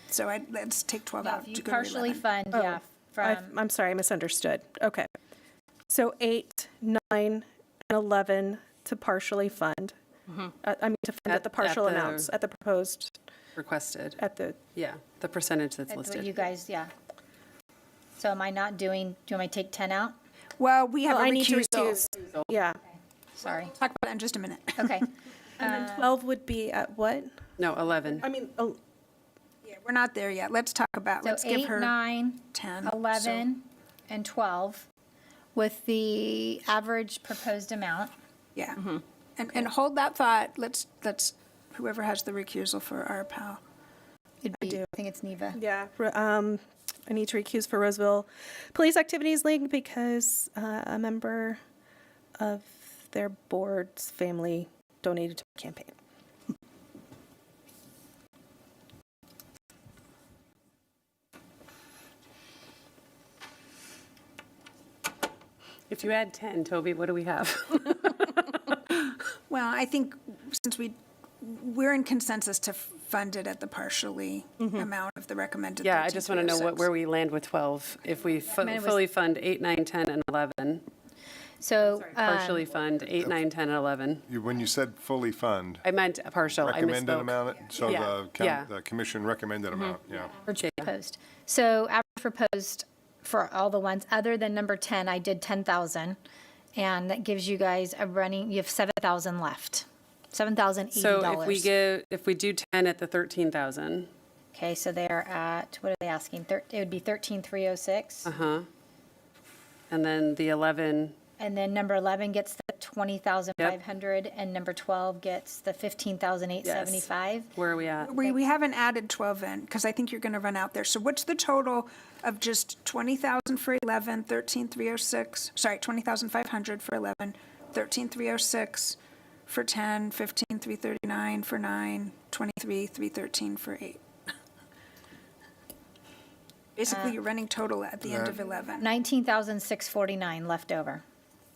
So let's take 12 Now, out if you to go to partially 11. fund, yeah, from, I'm sorry, I misunderstood. Okay. So 8, 9, and 11 to partially fund. I mean, to fund at the partial At the- amounts, at the proposed, Requested. at the, Yeah, the percentage that's that's what listed. you guys, yeah. So am I not doing, do you want me to take 10 out? Well, we have well, a I need to recusal. recuse. Yeah. Sorry. Talk about that in just a minute. Okay. And then 12 would be at what? No, 11. I mean, oh, Yeah, we're not there yet. Let's talk about, So let's give 8, her 9, 10. So- 11, and 12 with the average proposed amount. Yeah. And hold that thought. Let's, whoever has the recusal for our pal. It'd be, I think it's Neva. yeah. I need to recuse for Roseville Police Activities League because a member of their board's family donated to my campaign. If you add 10, Toby, what do we have? Well, I think since we're in consensus to fund it at the partially amount of the recommended. Yeah, I just want to know 13,306. where we land with 12. If we mean, it was- fully fund 8, 9, 10, and 11. So, Partially fund 8, 9, 10, and 11. When you said fully fund, I meant partial, I recommended misspoke. amount, so Yeah, yeah. the commission recommended amount, yeah. average proposed. So average proposed for all the ones other than number 10, I did 10,000. And that gives you guys you have 7,000 left. $7,080. So if we do 10 at the 13,000, Okay, so they're at, what are they asking? It would be 13,306. and then the 11, And then number 11 gets the 20,500, and number 12 gets the 15,875. where are we at? We haven't added 12 in, because I think you're going to run out there. So what's the total of just 20,000 for 11, 13,306, sorry, 20,500 for 11, 13,306 for 10, 15,339 for 9, 23,313 for 8. Basically, you're running total at the end of 11. 19,649 left over,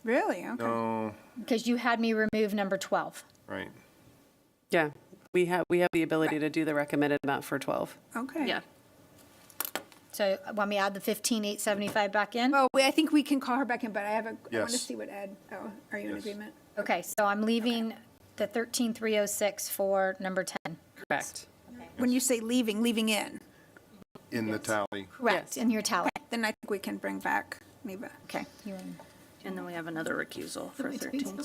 Really? Okay. No, because you had me remove number 12. right. Yeah, we have the ability to do the recommended amount for 12. Okay. Yeah. So want me to add the 15,875 back in? Well, I think we can call her back in, but I want to Yes. see what Ed, are you in agreement? Okay, so I'm leaving the 13,306 for number 10. Correct. When you say leaving in, In the tally. Correct, in your tally. then I think we can bring back Neva. Okay. you're in. And then we have another recusal for 13.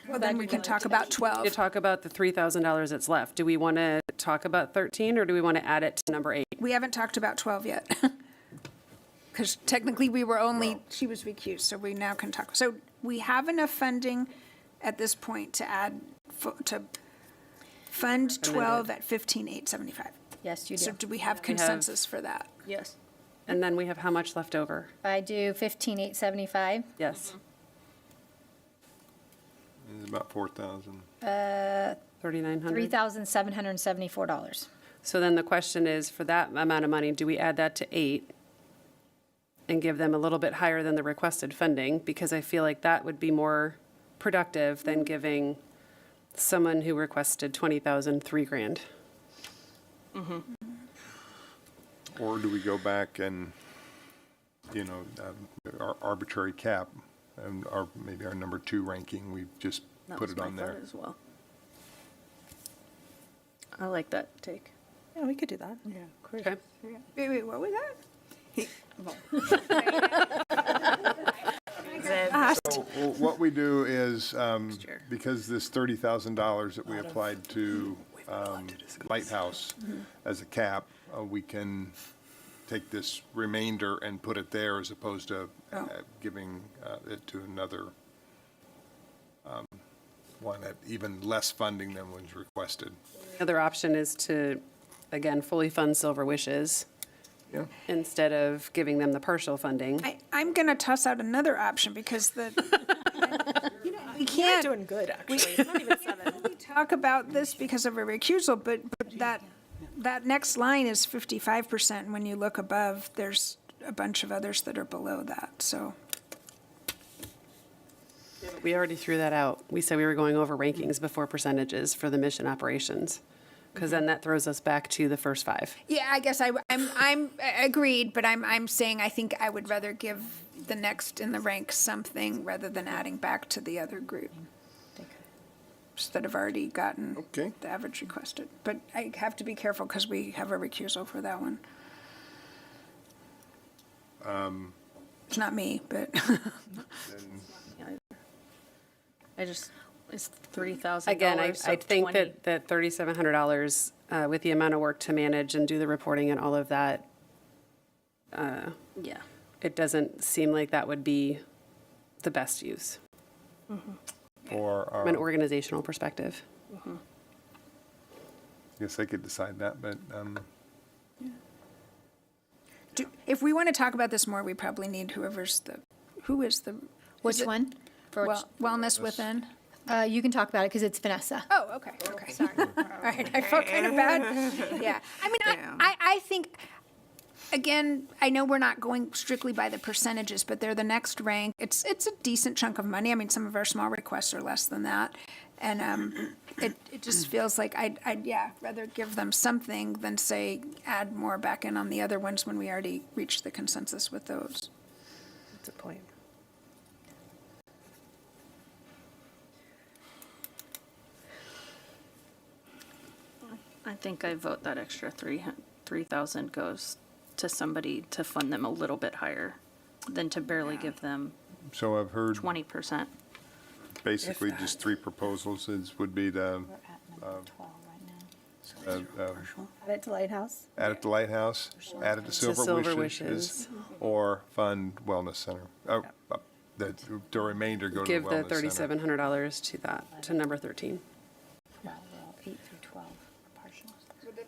Well, then we can talk about To 12. talk about the $3,000 that's left, do we want to talk about 13 or do we want to add it to number 8? We haven't talked about 12 yet. Because technically, she was recused, so we now can talk. So we have enough funding at this point to to fund 12 at 15,875. Yes, you So do. do we have consensus for that? Yes. And then we have how much left over? I do 15,875. Yes, It's about 4,000. 3,900? $3,774. So then the question is, for that amount of money, do we add that to 8 and give them a little bit higher than the requested funding? Because I feel like that would be more productive than giving someone who requested 20,000, $3,000. Or do we go back and, arbitrary cap and maybe our number 2 ranking, we've just That put was it my on there. thought as well. I like that take. Yeah, we could do that. Yeah, Chris. Okay. Wait, what was that? So what we do is, year. because this $30,000 that we applied to Lighthouse as a cap, we can take this remainder and put it there as opposed to giving it to another one at even less funding than was requested. The other option is to, again, fully fund Silver Wishes Yeah. instead of giving them the partial funding. I'm going to toss out another option because we You're can't doing good, actually. It's not even 7. talk about this because of a recusal, but that next line is 55%. And when you look above, there's a bunch of others that are below that, so. We already threw that out. We said we were going over rankings before percentages for the mission operations, because then that throws us back to the first 5. Yeah, I guess I'm agreed, but I'm saying I think I would rather give the next in the rank something rather than adding back to the other group. That have already gotten Okay. the average requested. But I have to be careful because we have a recusal for that one. It's not me, but It's $3,000. Again, I so think 20. that $3,700 with the amount of work to manage and do the reporting and all of that, Yeah. it doesn't seem like that would be the best use For from an organizational perspective. I guess they could decide that, but if we want to talk about this more, we probably need who is the? Which is it one? For which- Wellness Within? You can talk about it because it's Vanessa. Oh, okay. Sorry. All right, I felt kind of bad. Yeah. I mean, I think, again, I know we're not going strictly by the percentages, but they're the next rank. It's a decent chunk of money. I mean, some of our small requests are less than that. And it just feels like I'd rather give them something than say add more back in on the other ones when we already reached the consensus with those. That's a point. I think I vote that extra 3,000 goes to somebody to fund them a little bit higher than to barely give them so I've heard 20%. basically just 3 proposals would be to Add it to Lighthouse. add it to Lighthouse, add it to Silver Silver Wishes, Wishes. or fund Wellness Center. The remainder go to the Give the Wellness Center. $3,700 to that, to number 13. 8 through 12 partial.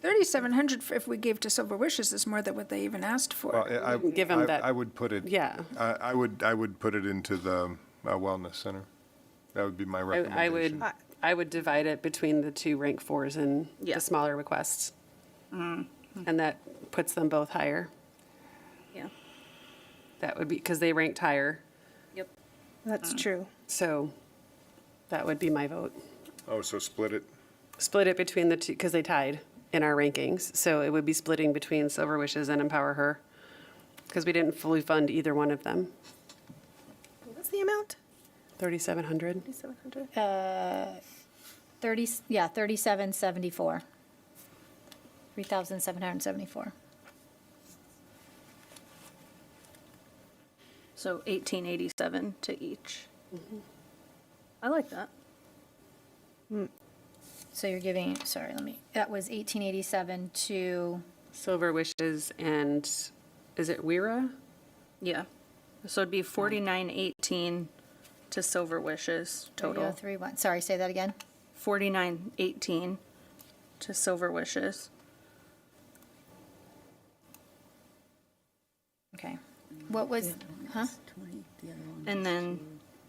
3,700 if we gave to Silver Wishes is more than what they even asked for. Well, Give 'em that- I would put it. Yeah. I would put it into the Wellness Center. That would be my recommendation. I would divide it between the 2 rank 4s and Yeah. the smaller requests. And that puts them both higher. Yeah. That would be, because they ranked higher. Yep. That's true. So that would be my vote. Oh, so split it. Split it between the 2, because they tied in our rankings. So it would be splitting between Silver Wishes and Empower Her, because we didn't fully fund either one of them. What's the amount? 3,700. 3,700? 3774. 3,774. So 1887 to each. I like that. So you're giving, sorry, that was 1887 to, Silver Wishes and, is it Wira? Yeah. So it'd be 4918 to Silver Wishes total. 3031. Sorry, say that again. 4918 to Silver Wishes. Okay. What was, huh? And then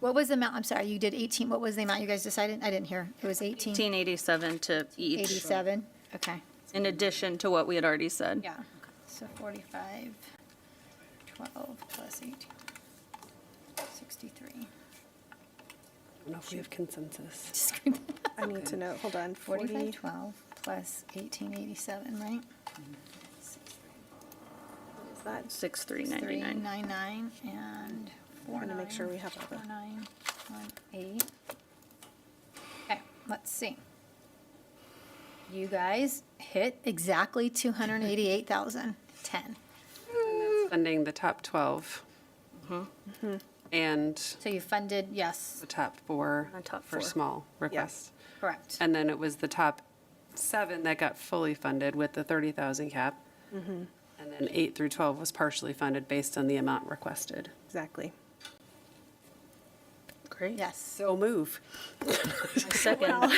What was the amount? I'm sorry, you did 18. What was the amount you guys decided? I didn't hear. It was 1887 to each, 87? Okay. in addition to what we had already said. Yeah. So 45, 12 plus 18, 63. I don't know if we have consensus. I need to know, hold on, 45, 12 plus 1887, right? Is that 6399. 399 and 4 to make sure we have all the. 4918. Okay, let's see. You guys hit exactly 288,010. Funding the top 12. And So you funded, yes, the top 4 top for 4. small requests. correct. And then it was the top 7 that got fully funded with the 30,000 cap. And then 8 through 12 was partially funded based on the amount requested. Exactly. Great. Yes. So move. Second.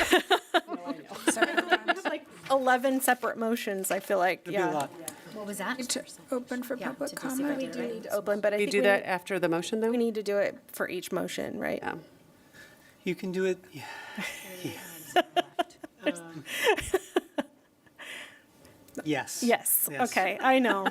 It's like 11 separate motions, I feel like, It'd be a yeah. lot. What was that? To open for Yeah, public to DC comment. We do need to open, but I We think do that after the motion, though? we need to do it for each motion, right? Yeah. You can do it, yeah. Yes. Yes, okay, I know.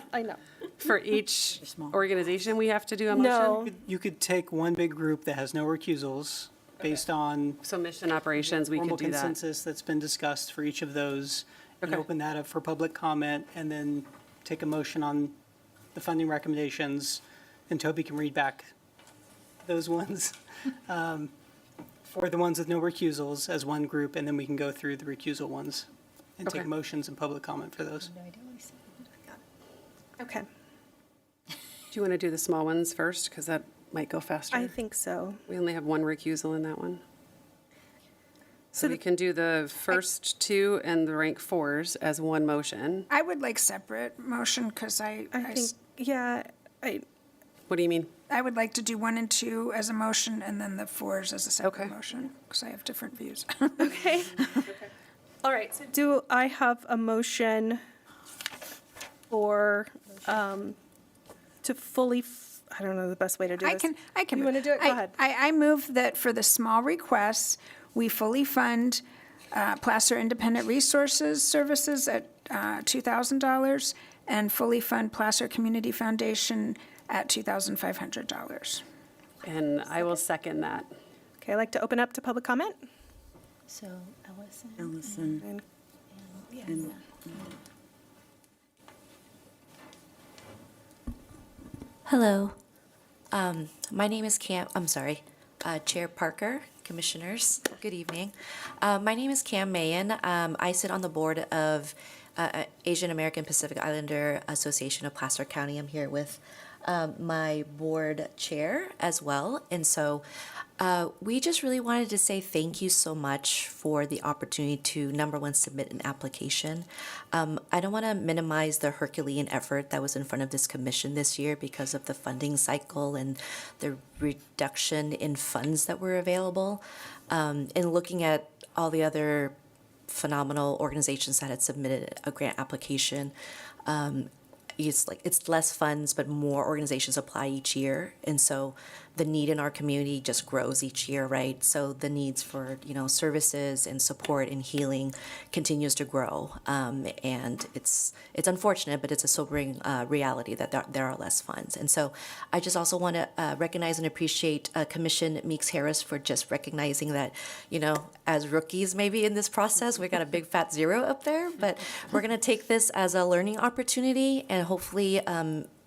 For each small. organization, we have to do a motion? No, You could take one big group that has no recusals based on So mission operations, we formal could do that. consensus that's been discussed for each of those, and Okay. open that up for public comment, and then take a motion on the funding recommendations, and Toby can read back those ones for the ones with no recusals as one group, and then we can go through the recusal ones and take Okay. motions and public comment for those. okay, Do you want to do the small ones first? Because that might go faster. I think so. We only have one recusal in that one. So So we the- can do the first 2 and the rank 4s as one motion. I would like separate motion because I think, yeah, What do you mean? I would like to do 1 and 2 as a motion and then the 4s as a separate Okay. motion because I have different views. okay. All right, so do I have a motion for, to fully, I don't know the best way to do this. I can. You want to do it? Go ahead. I move that for the small requests, we fully fund Placer Independent Resources Services at $2,000 and fully fund Placer Community Foundation at $2,500. And I will second that. Okay, I'd like to open up to public comment. So Ellison. Ellison. And And Hello. My name is Chair Parker, Commissioners. Good evening. My name is Cam Mayen. I sit on the board of Asian American Pacific Islander Association of Placer County. I'm here with my board chair as well. And so we just really wanted to say thank you so much for the opportunity to, number one, submit an application. I don't want to minimize the Herculean effort that was in front of this commission this year because of the funding cycle and the reduction in funds that were available. And looking at all the other phenomenal organizations that had submitted a grant application, it's less funds, but more organizations apply each year. And so the need in our community just grows each year, right? So the needs for, services and support and healing continues to grow. And it's unfortunate, but it's a sobering reality that there are less funds. And so I just also want to recognize and appreciate Commission Meeks Harris for just recognizing that, as rookies maybe in this process, we got a big fat 0 up there, but we're going to take this as a learning opportunity, and hopefully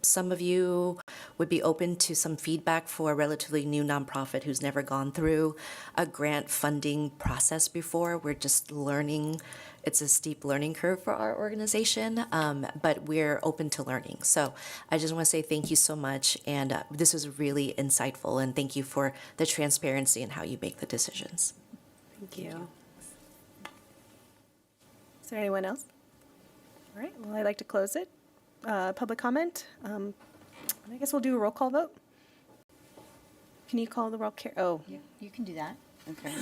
some of you would be open to some feedback for a relatively new nonprofit who's never gone through a grant funding process before. We're just learning. It's a steep learning curve for our organization, but we're open to learning. So I just want to say thank you so much, and this was really insightful, and thank you for the transparency and how you make the decisions. Thank you. Is there anyone else? All right, well, I'd like to close it. Public comment. I guess we'll do a roll call vote. Can you call the roll? Oh, You can do that. Okay.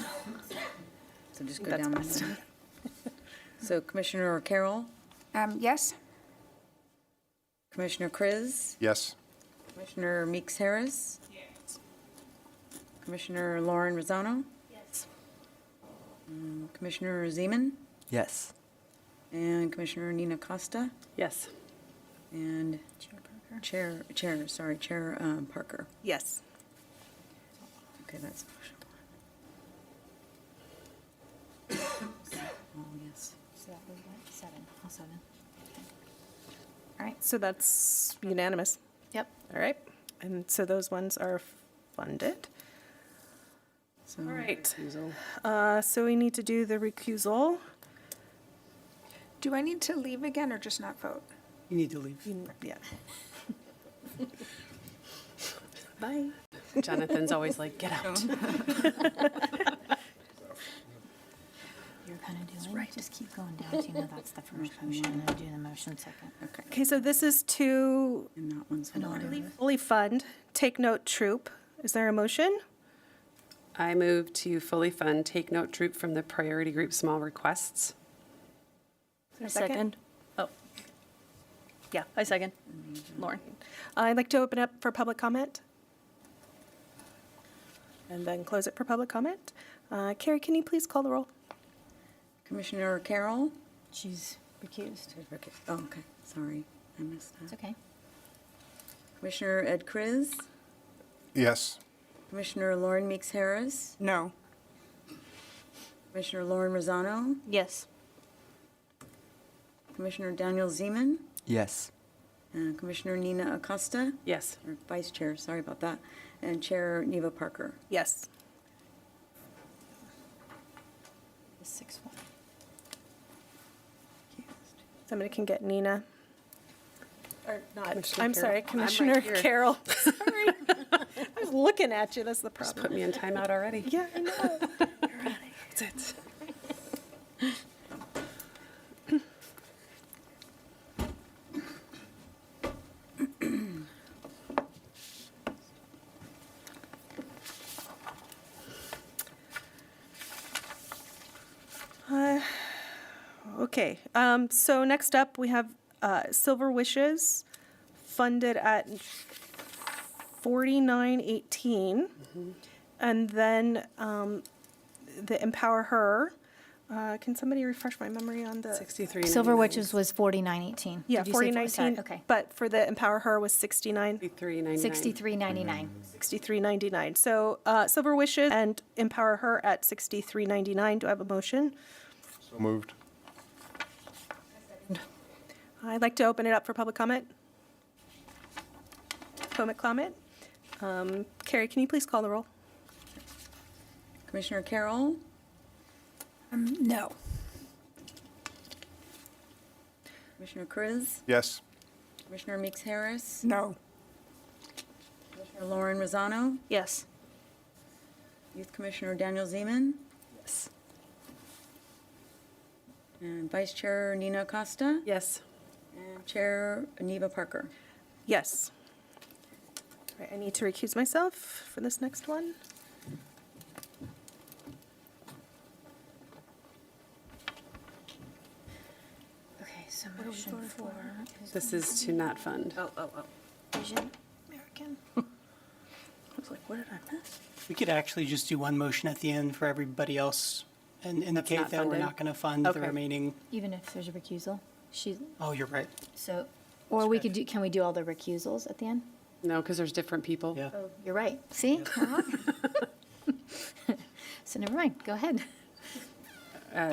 So just go That's down the best. line. So Commissioner Carroll, Yes? Commissioner Kriz, Yes. Commissioner Meeks Harris. Yes. Commissioner Lauren Rosano, Yes. Commissioner Zeman, Yes. and Commissioner Nina Costa, Yes. and Chair Parker. yes. Okay, that's motion one. Oh, yes. So that was what? 7. Oh, 7. All right, so that's unanimous. Yep. All right, and so those ones are fund it. So, All right. So we need to do the recusal. Do I need to leave again or just not vote? You need to leave. Yeah. Bye. Jonathan's always like, get out. You're kind of doing, just keep going down, so you know that's the first motion, and then do the motion second. Okay, so this is to and that one's fully fund Take Note Troop. Is there a motion? I move to fully fund Take Note Troop from the priority group small requests. Is there a second? Oh. Yeah, I second. Lauren. I'd like to open up for public comment. And then close it for public comment. Carrie, can you please call the roll? Commissioner Carroll? She's recused. Oh, okay, sorry, I missed It's that. okay. Commissioner Ed Kriz? Yes. Commissioner Lauren Meeks Harris? No. Commissioner Lauren Rosano? Yes. Commissioner Daniel Zeman? Yes. And Commissioner Nina Acosta? Yes. Or Vice Chair, sorry about that. And Chair Neva Parker. Yes. The 6-1. Somebody can get Nina. Or not, Commissioner I'm sorry, Carroll. I'm right Commissioner here. Carroll. Sorry. I was looking at you, that's the problem. Put me in timeout already. Yeah, I know. That's it. Okay, so next up, we have Silver Wishes, funded at 4918. And then the Empower Her, can somebody refresh my memory on the? 63. Silver Witches was 4918. Yeah, Did you say 4019. Okay. But for the Empower Her was 69. 63.99. 63.99. $63.99. So Silver Wishes and Empower Her at $63.99. Do I have a motion? So moved. I'd like to open it up for public comment. Public comment. Carrie, can you please call the roll? Commissioner Carroll? No. Commissioner Kriz? Yes. Commissioner Meeks Harris? No. Commissioner Lauren Rosano? Yes. Youth Commissioner Daniel Zeman? Yes. And Vice Chair Nina Acosta? Yes. And Chair Neva Parker. Yes. All right, I need to recuse myself for this next one. Okay, so motion 4 is This is to not fund. Asian American. I was like, what did I miss? We could actually just do one motion at the end for everybody else and indicate not that we're funded? not going to fund the Okay. remaining. Even if there's a recusal? She's, Oh, you're right. so, or we could do, can we do all the recusals at the end? No, because there's different people. Yeah. Oh, you're right. See? So never mind, go ahead.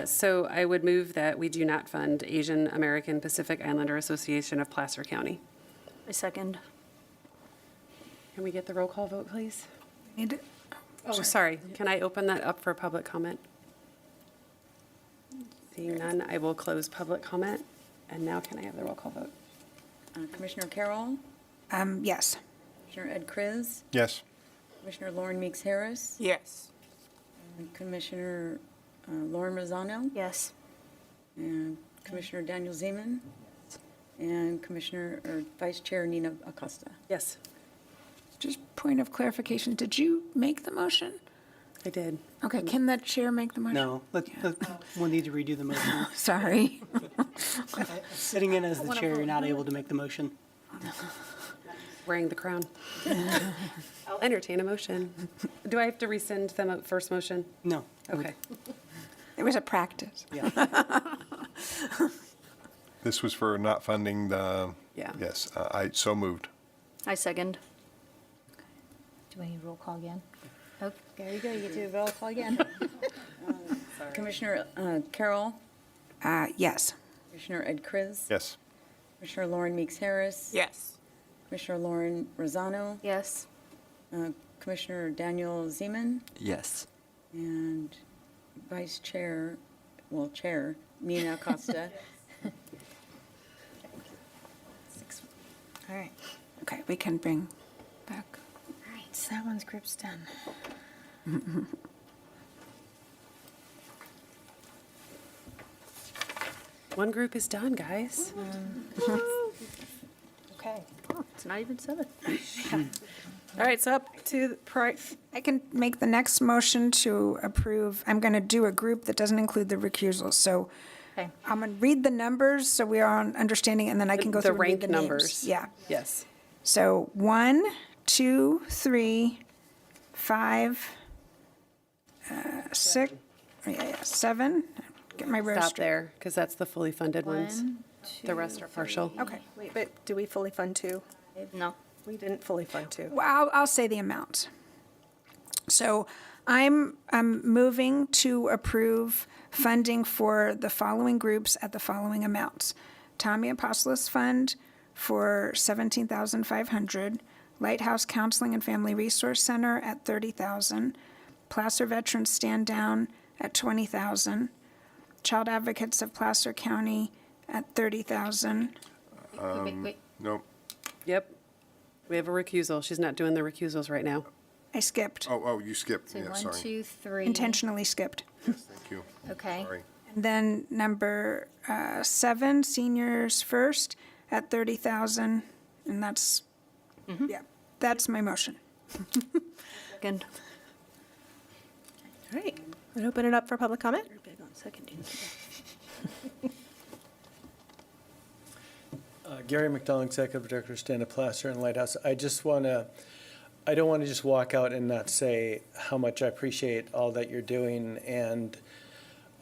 So I would move that we do not fund Asian American Pacific Islander Association of Placer County. I second. Can we get the roll call vote, please? Need to- Oh, sorry. Can I open that up for public comment? Seeing none, I will close public comment. And now can I have the roll call vote? Commissioner Carroll? Yes. Commissioner Ed Kriz? Yes. Commissioner Lauren Meeks Harris? Yes. And Commissioner Lauren Rosano? Yes. And Commissioner Daniel Zeman? And Commissioner, or Vice Chair Nina Acosta. Yes, Just point of clarification, did you make the motion? I did. Okay, can the chair make the motion? No, we'll need to redo the motion. Sorry. Sitting in as the chair, you're not able to make the motion. Wearing the crown. I'll entertain a motion. Do I have to rescind the first motion? No. Okay. It was a practice. Yeah. This was for not funding the, Yeah. yes, I so moved. I second. Do we need roll call again? Oh, there you go, you get to roll call again. Commissioner Carroll? Yes. Commissioner Ed Kriz? Yes. Commissioner Lauren Meeks Harris? Yes. Commissioner Lauren Rosano? Yes. Commissioner Daniel Zeman, Yes. and Vice Chair, well, Chair, Nina Costa. All right. Okay, we can bring back. All right, so that one's group's done. One group is done, guys. Okay. It's not even 7. All right, so up to I can make the next motion to approve. I'm going to do a group that doesn't include the recusals. So Okay. I'm going to read the numbers so we are on understanding, and then I can go The through and read rank the names. numbers. Yeah. Yes. So 1, 2, 3, 5, 6, 7. Get my rows Stop straight. there, because that's the fully funded ones. 1, The rest are partial. Okay. wait, but do we fully fund 2? No. We didn't fully fund 2. Well, I'll say the amount. So I'm moving to approve funding for the following groups at the following amounts. Tommy Apostolos Fund for $17,500, Lighthouse Counseling and Family Resource Center at $30,000, Placer Veterans Stand Down at $20,000, Child Advocates of Placer County at $30,000. wait. Nope. Yep. We have a recusal. She's not doing the recusals right now. I skipped, Oh, you skipped. So Yeah, 1, sorry. 2, 3. intentionally skipped. Thank you. Okay. Sorry. And then number 7, Seniors First at $30,000, and that's, yeah, that's my motion. Second. All right, I'll open it up for public comment. Big on seconding. Gary McDonald, Executive Director, Stand-Up Placer and Lighthouse. I don't want to just walk out and not say how much I appreciate all that you're doing, and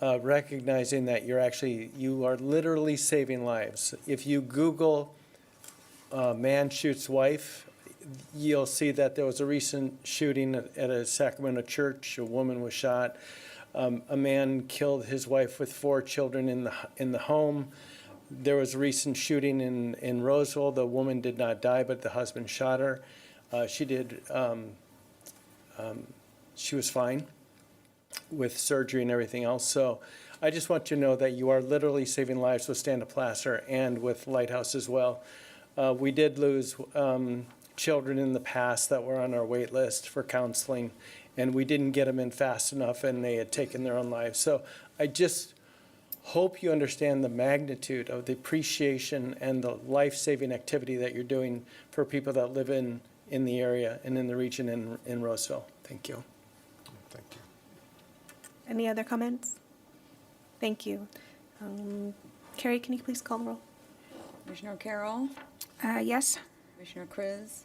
recognizing that you are literally saving lives. If you Google man shoots wife, you'll see that there was a recent shooting at a Sacramento church. A woman was shot. A man killed his wife with 4 children in the home. There was a recent shooting in Roseville. The woman did not die, but the husband shot her. She was fine with surgery and everything else. So I just want you to know that you are literally saving lives with Stand-Up Placer and with Lighthouse as well. We did lose children in the past that were on our wait list for counseling, and we didn't get them in fast enough, and they had taken their own lives. So I just hope you understand the magnitude of the appreciation and the life-saving activity that you're doing for people that live in the area and in the region in Roseville. Thank you. Thank you. Any other comments? Thank you. Carrie, can you please call the roll? Commissioner Carroll, Yes? Commissioner Kriz,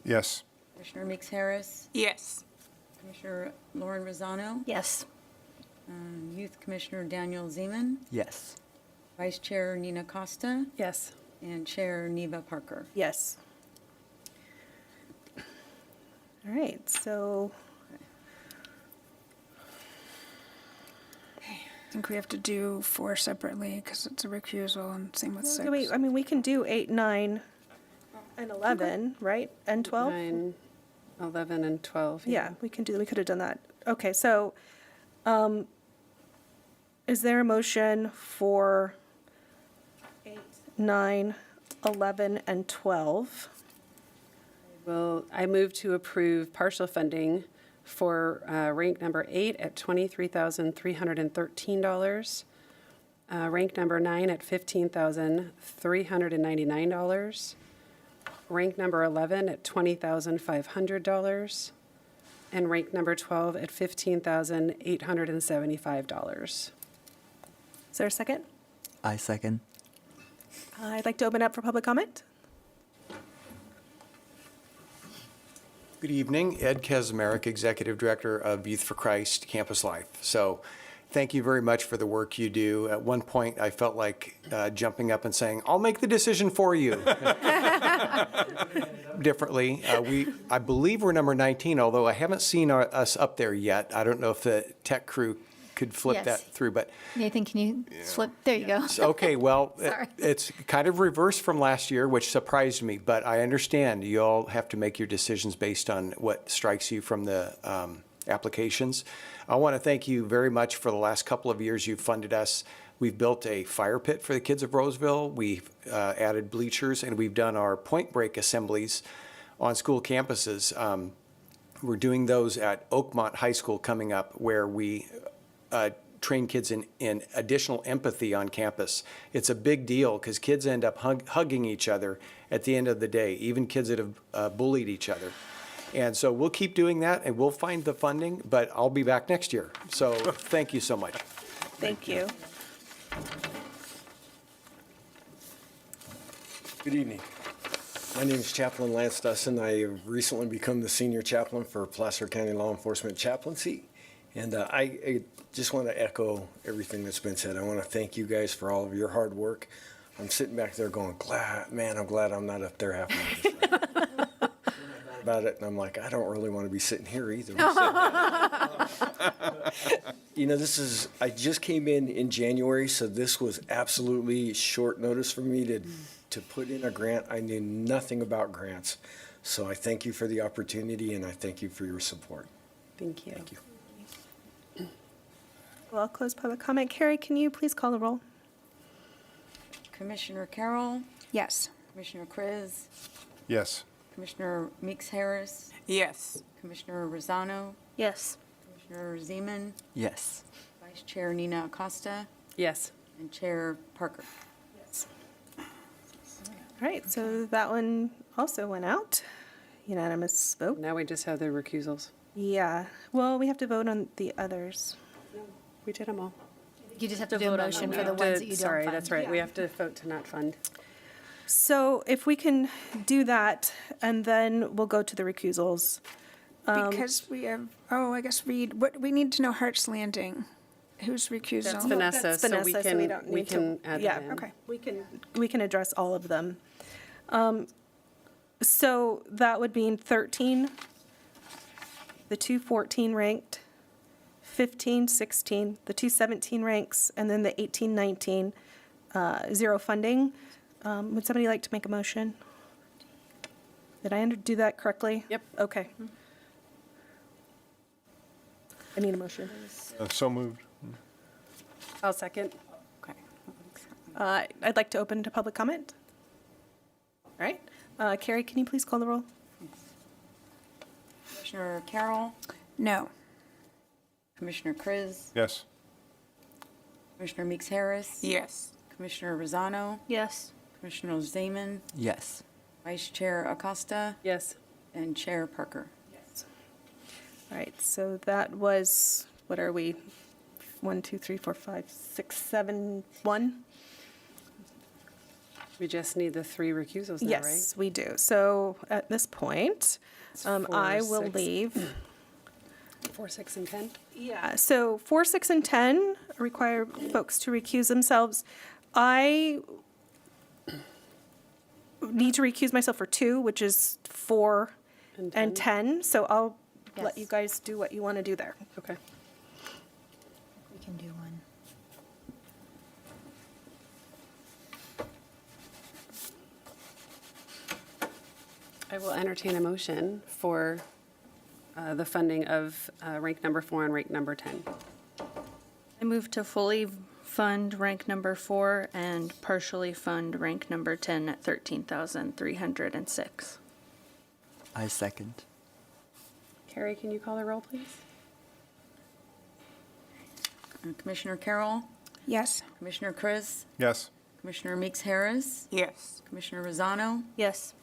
Yes. Commissioner Meeks Harris, Yes. Commissioner Lauren Rosano, Yes. Youth Commissioner Daniel Zeman, Yes. Vice Chair Nina Costa, Yes. and Chair Neva Parker. Yes. All right, so I think we have to do 4 separately because it's a recusal, and same with 6. wait, I mean, we can do 8, 9, and 11, right? And 12? 9, 11, and 12. Yeah, we could have done that. Okay, so, is there a motion for 8, 9, 11, and 12? Well, I move to approve partial funding for rank number 8 at $23,313, rank number 9 at $15,399, rank number 11 at $20,500, and rank number 12 at $15,875. Is there a second? I second. I'd like to open up for public comment. Good evening. Ed Kaczmarek, Executive Director of Youth for Christ Campus Life. So thank you very much for the work you do. At one point, I felt like jumping up and saying, I'll make the decision for you. Differently. I believe we're number 19, although I haven't seen us up there yet. I don't know if the tech crew could flip that Yes. through, but Nathan, can you flip? There you go. okay, well, Sorry. it's kind of reversed from last year, which surprised me, but I understand you all have to make your decisions based on what strikes you from the applications. I want to thank you very much for the last couple of years you've funded us. We've built a fire pit for the kids of Roseville. We've added bleachers, and we've done our point break assemblies on school campuses. We're doing those at Oakmont High School coming up, where we train kids in additional empathy on campus. It's a big deal because kids end up hugging each other at the end of the day, even kids that have bullied each other. And so we'll keep doing that, and we'll find the funding, but I'll be back next year. So thank you so much. Thank you. Good evening. My name is Chaplain Lance Dustin. I have recently become the senior chaplain for Placer County Law Enforcement Chaplaincy. And I just want to echo everything that's been said. I want to thank you guys for all of your hard work. I'm sitting back there going, I'm glad I'm not up there half of the time. About it, and I'm like, I don't really want to be sitting here either. You know, I just came in January, so this was absolutely short notice for me to put in a grant. I knew nothing about grants. So I thank you for the opportunity, and I thank you for your support. Thank you. Thank you. Well, I'll close public comment. Carrie, can you please call the roll? Commissioner Carroll, Yes. Commissioner Kriz, Yes. Commissioner Meeks Harris, Yes. Commissioner Rosano, Yes. Commissioner Zeman, Yes. Vice Chair Nina Acosta, Yes. and Chair Parker. All right, so that one also went out. Unanimous vote. Now we just have the recusals. Yeah, well, we have to vote on the others. We did them all. You just have to do a motion for the ones that you don't Sorry, fund. that's right. We have to vote to not fund. So if we can do that, and then we'll go to the recusals. Because we have, I guess we need to know Hart's Landing. Who's recusal? That's Vanessa, That's so Vanessa, so we don't we need to- can add yeah, that in. Okay. We can address all of them. So that would mean 13, the 214 ranked, 15, 16, the 217 ranks, and then the 18, 19, zero funding. Would somebody like to make a motion? Did I do that correctly? Yep. Okay. I need a motion. So moved. I'll second. Okay. I'd like to open to public comment. All right. Carrie, can you please call the roll? Commissioner Carroll, No. Commissioner Kriz, Yes. Commissioner Meeks Harris, Yes. Commissioner Rosano, Yes. Commissioner Zeman, Yes. Vice Chair Acosta, Yes. and Chair Parker. All right, so that was, what are we? 1, 2, 3, 4, 5, 6, 7, 1? We just need the 3 recusals now, right? Yes, we do. So at this point, I will 4, 6. leave. 4, 6, and 10? Yeah, so 4, 6, and 10 require folks to recuse themselves. I need to recuse myself for 2, which is 4 and 10. So I'll let Yes. you guys do what you want to do there. Okay. We can do one. I will entertain a motion for the funding of rank number 4 and rank number 10. I move to fully fund rank number 4 and partially fund rank number 10 at 13,306. I second. Carrie, can you call the roll, please? Commissioner Carroll, Yes. Commissioner Kriz, Yes. Commissioner Meeks Harris, Yes. Commissioner Rosano, Yes.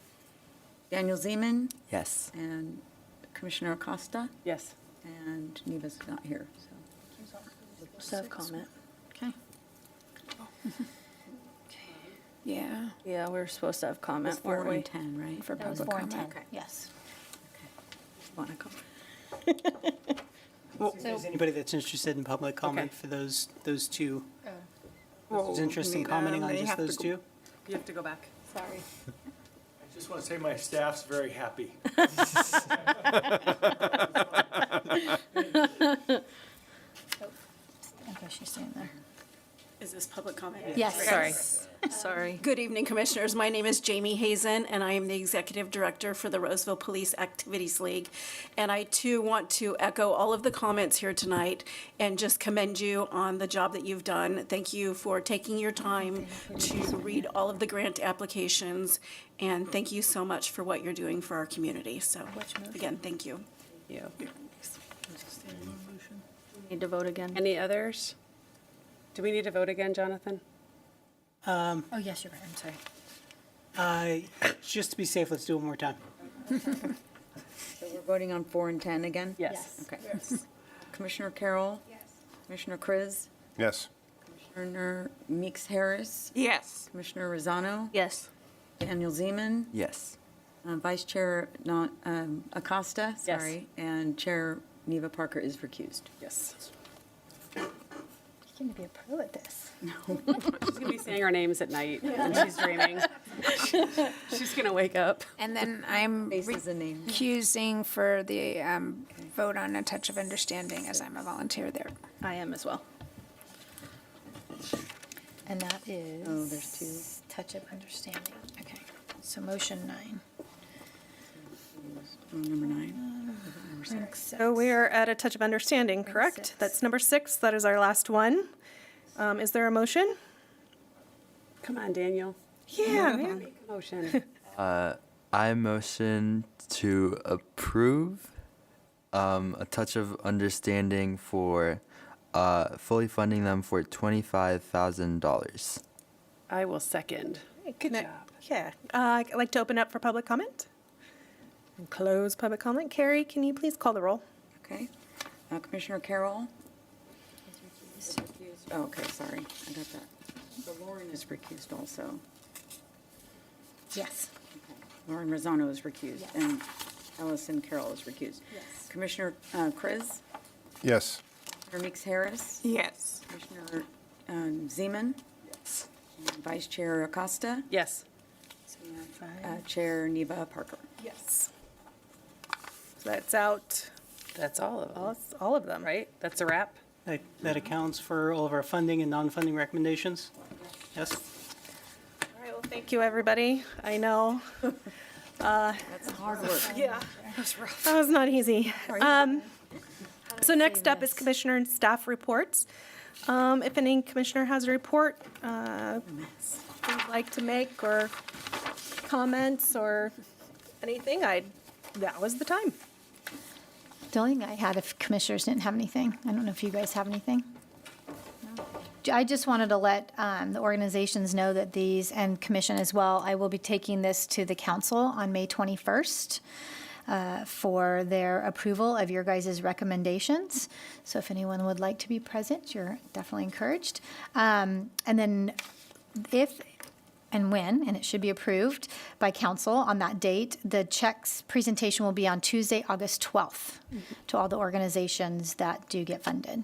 Daniel Zeman, Yes. and Commissioner Acosta, Yes. and Neva's not here, so. Sub comment. Okay. Yeah. Yeah, we were supposed to have It was comment, 4 weren't we? and 10, right? For That was public 4 and 10, comment. yes. Want to go? If there's anybody that's interested in public comment for those 2, who's interested in commenting on just those 2? You have to go back. Sorry. I just want to say my staff's very happy. Public comment? Yes. Sorry. Sorry. Good evening, Commissioners. My name is Jamie Hazen, and I am the Executive Director for the Roseville Police Activities League. And I, too, want to echo all of the comments here tonight and just commend you on the job that you've done. Thank you for taking your time to read all of the grant applications, and thank you so much for what you're doing for our community. So, again, thank you. You. Need to vote again? Any others? Do we need to vote again, Jonathan? Oh, yes, you're right, I'm sorry. Just to be safe, let's do it one more time. So we're voting on 4 and 10 again? Yes. Okay. Commissioner Carroll? Yes. Commissioner Kriz? Yes. Commissioner Meeks Harris? Yes. Commissioner Rosano? Yes. Daniel Zeman? Yes. Vice Chair Acosta? Sorry. And Chair Neva Parker is recused. Yes. You're going to be a pro at this. She's going to be saying our names at night when she's dreaming. She's going to wake up. And then I'm Faces and names. recusing for the vote on a touch of understanding, as I'm a volunteer there. I am as well. And that is. Oh, there's 2. Touch of understanding. Okay, so motion 9. Number 9. So we are at a touch of understanding, correct? 6. That's number 6. That is our last one. Is there a motion? Come on, Daniel. Yeah. Make a motion. I motion to approve a touch of understanding for fully funding them for $25,000. I will second. Good job. Yeah. I'd like to open up for public comment. And close public comment. Carrie, can you please call the roll? Okay. Commissioner Carroll? Oh, okay, sorry. I got that. So Lauren is recused also. Yes. Okay. Lauren Rosano is recused. And Allison Carroll is recused. Yes. Commissioner Kriz? Yes. Commissioner Meeks Harris? Yes. Commissioner Zeman? Yes. Vice Chair Acosta? Yes. Chair Neva Parker? Yes. So that's out, That's all of them, all of them. right? That's a wrap? That accounts for all of our funding and non-funding recommendations? Yes? All right, well, thank you, everybody. I know. That's hard work. Yeah. That was not easy. So next up is Commissioner and staff reports. If any commissioner has a report they'd like to make or comments or anything, that was the time. The only thing I had, if commissioners didn't have anything, I don't know if you guys have anything. I just wanted to let the organizations know that these, and commission as well, I will be taking this to the council on May 21st for their approval of your guys' recommendations. So if anyone would like to be present, you're definitely encouraged. And then if and when, and it should be approved by council on that date, the checks presentation will be on Tuesday, August 12th to all the organizations that do get funded.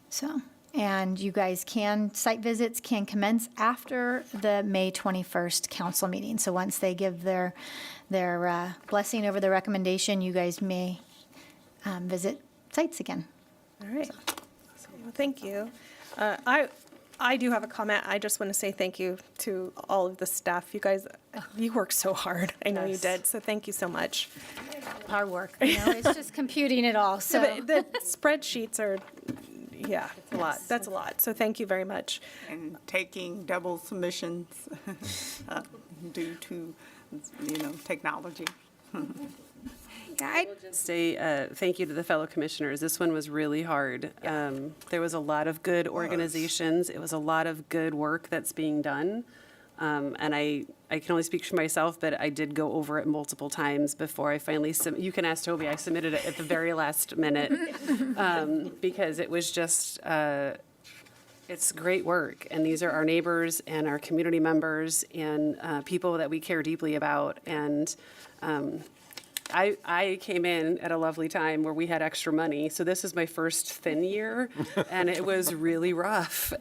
So, and you guys site visits can commence after the May 21st council meeting. So once they give their blessing over the recommendation, you guys may visit sites again. All right. Well, thank you. I do have a comment. I just want to say thank you to all of the staff. You guys, you worked so hard. I know you did. So thank you so much. Hard work, it's just computing it all, so. The spreadsheets are, yeah, a lot. That's a lot. So thank you very much. And taking double submissions due to, technology. Say thank you to the fellow commissioners. This one was really hard. There was a lot of good organizations. It was a lot of good work that's being done. And I can only speak for myself, but I did go over it multiple times before I finally, you can ask Toby, I submitted it at the very last minute because it was just, it's great work. And these are our neighbors and our community members and people that we care deeply about. And I came in at a lovely time where we had extra money. So this is my first thin year, and it was really rough.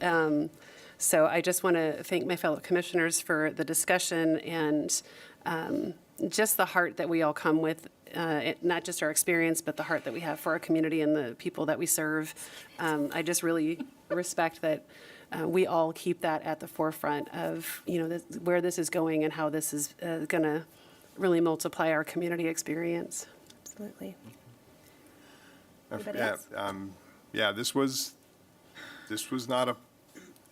So I just want to thank my fellow commissioners for the discussion and just the heart that we all come with, not just our experience, but the heart that we have for our community and the people that we serve. I just really respect that we all keep that at the forefront of, where this is going and how this is going to really multiply our community experience. Absolutely. Yeah, yeah, this was not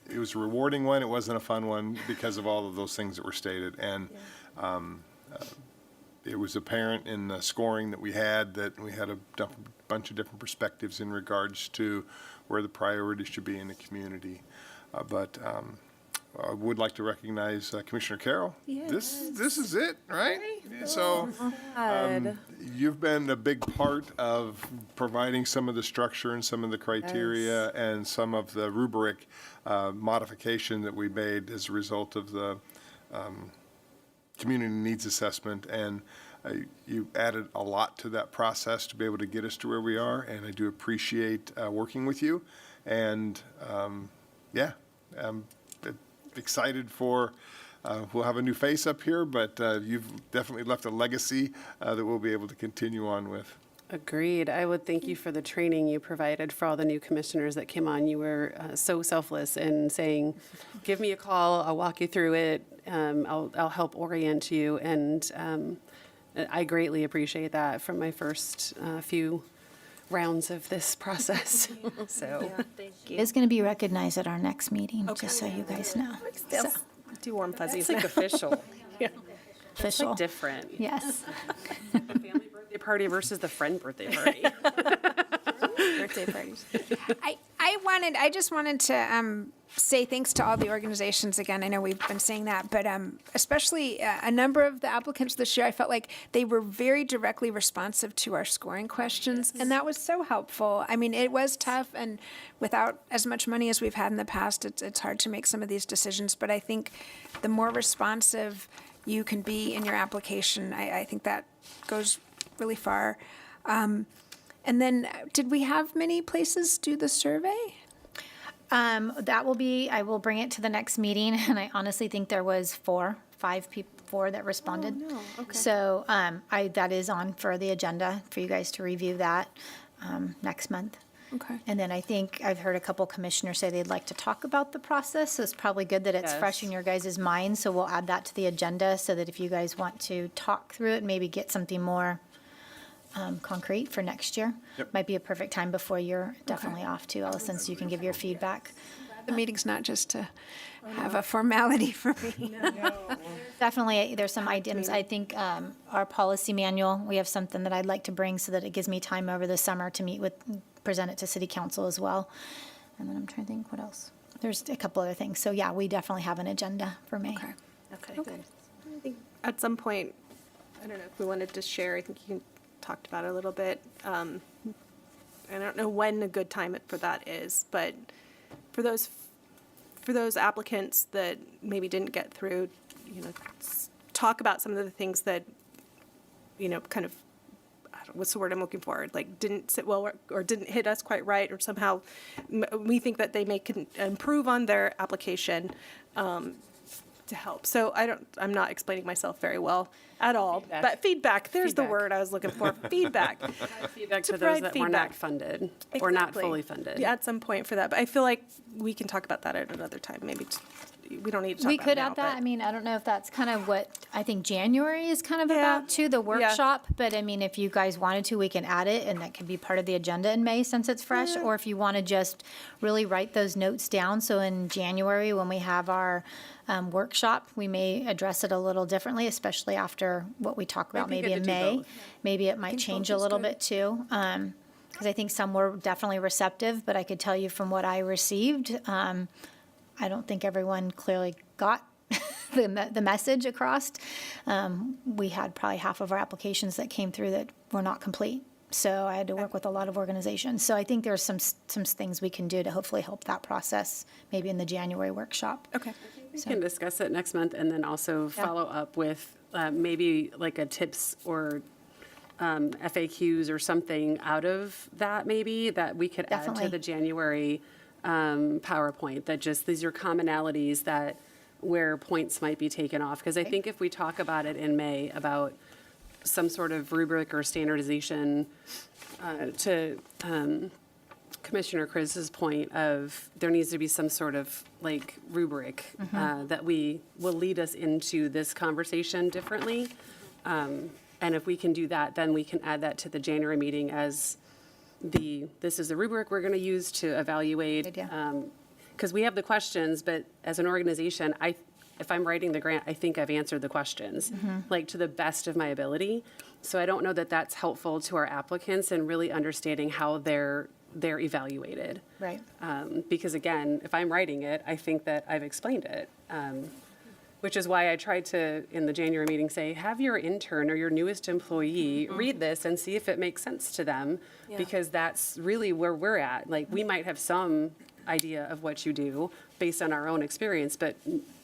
it was a rewarding one. It wasn't a fun one because of all of those things that were stated. And it was apparent in the scoring that we had a bunch of different perspectives in regards to where the priorities should be in the community. But I would like to recognize Commissioner Carroll. Yes. This is it, right? So you've been a big part of providing some of the structure and some of the criteria and some of the rubric modification that we made as a result of the community needs assessment. And you added a lot to that process to be able to get us to where we are. And I do appreciate working with you. And I'm excited for, we'll have a new face up here, but you've definitely left a legacy that we'll be able to continue on with. Agreed. I would thank you for the training you provided for all the new commissioners that came on. You were so selfless in saying, give me a call, I'll walk you through it, I'll help orient you, and I greatly appreciate that from my first few rounds of this process. So It's going to be recognized at our next meeting, just so you guys know. So, Do warm fuzzies. it's like official. It's official. like different. Yes. The family birthday party versus the friend birthday party. Birthday parties. I just wanted to say thanks to all the organizations again. I know we've been saying that, but especially a number of the applicants this year, I felt like they were very directly responsive to our scoring questions, and that was so helpful. I mean, it was tough, and without as much money as we've had in the past, it's hard to make some of these decisions, but I think the more responsive you can be in your application, I think that goes really far. And then, did we have many places do the survey? That will be, I will bring it to the next meeting, and I honestly think there was 4 that responded. Oh, no. Okay. So that is on for the agenda for you guys to review that next month. Okay. And then I think I've heard a couple commissioners say they'd like to talk about the process, so it's probably good that it's fresh in your guys' minds, so we'll add that to the agenda so that if you guys want to talk through it, maybe get something more concrete for next year. Yep. Might be a perfect time before you're definitely off too, Allison, so you can give your feedback. The meeting's not just to have a formality for me. Definitely, there's some items, I think, our policy manual, we have something that I'd like to bring so that it gives me time over the summer to meet with, present it to city council as well. And then I'm trying to think, what else? There's a couple other things. So yeah, we definitely have an agenda for May. Okay, good. I think at some point, I don't know if we wanted to share, I think you talked about it a little bit. I don't know when a good time for that is, but for those applicants that maybe didn't get through, talk about some of the things that, kind of, I don't know, what's the word I'm looking for? Like didn't sit well or didn't hit us quite right, or somehow we think that they may improve on their application to help. So I'm not explaining myself very well at all, but feedback, there's the word I was looking for, feedback. Feedback To to those that provide were not feedback. funded or not Exactly. fully funded. Yeah, at some point for that, but I feel like we can talk about that at another time, maybe. We don't need to talk We about could it now, add that. but- I mean, I don't know if that's kind of what I think January is kind of about too, the workshop. But I mean, if you guys wanted to, we can add it and that can be part of the agenda in May since it's fresh. Or if you want to just really write those notes down. So in January, when we have our workshop, we may address it a little differently, especially after what we talk about Might be maybe good in to do May. both. Maybe it might change a little bit too. Because I think some were definitely receptive, but I could tell you from what I received, I don't think everyone clearly got the message across. We had probably half of our applications that came through that were not complete. So I had to work with a lot of organizations. So I think there's some things we can do to hopefully help that process, maybe in the January workshop. Okay. We can discuss it next month and then also follow up with maybe like a tips or FAQs or something out of that maybe that we could add Definitely. to the January PowerPoint, that just these are commonalities that where points might be taken off. Because I think if we talk about it in May about some sort of rubric or standardization to Commissioner Chris's point of there needs to be some sort of like rubric that will lead us into this conversation differently. And if we can do that, then we can add that to the January meeting as this is the rubric we're going to use to evaluate. Because we have the questions, but as an organization, if I'm writing the grant, I think I've answered the questions, like to the best of my ability. So I don't know that that's helpful to our applicants and really understanding how they're evaluated. Right. Because again, if I'm writing it, I think that I've explained it. Which is why I tried to, in the January meeting, say, have your intern or your newest employee read this and see if it makes sense to them, because that's really where we're at. Like, we might have some idea of what you do based on our own experience, but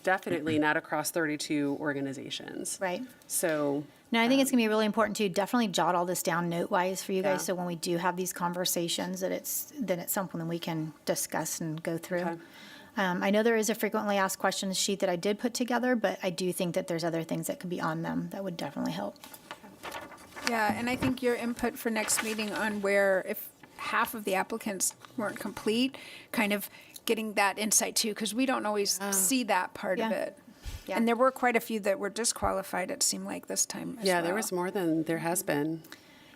definitely not across 32 organizations. Right. So. No, I think it's going to be really important to definitely jot all this down note-wise for you guys, Yeah. so when we do have these conversations, that it's something that we can discuss and go through. Okay. I know there is a frequently asked questions sheet that I did put together, but I do think that there's other things that could be on them that would definitely help. Yeah, and I think your input for next meeting on where if half of the applicants weren't complete, kind of getting that insight too, because we don't always see that part of Yeah. it. Yeah. And there were quite a few that were disqualified, it seemed like this time as Yeah, there well. was more than there has been.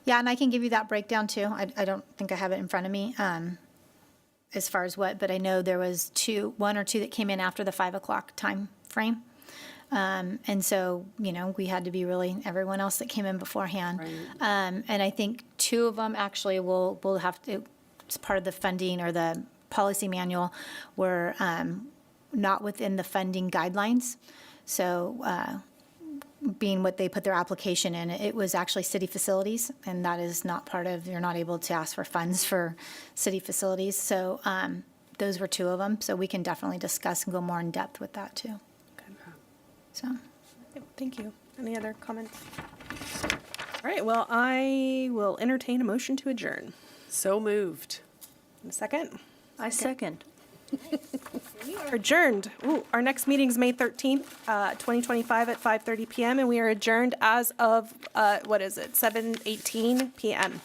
Yeah, and I can give you that breakdown too. I don't think I have it in front of me, as far as what, but I know there was one or two that came in after the 5 o'clock time frame. And so, we had to be everyone else that came in beforehand. And I think 2 of them actually will have to, as part of the funding or the policy manual, were not within the funding guidelines. So, being what they put their application in, it was actually city facilities, and that is not part of, you're not able to ask for funds for city facilities. So those were 2 of them, so we can definitely discuss and go more in depth with that too. So, Yep, thank you. Any other comments? All right, well, I will entertain a motion to adjourn. So moved. A second? I second. We are adjourned. Ooh, our next meeting is May 13th, 2025 at 5:30 PM, and we are adjourned as of, 7:18 PM.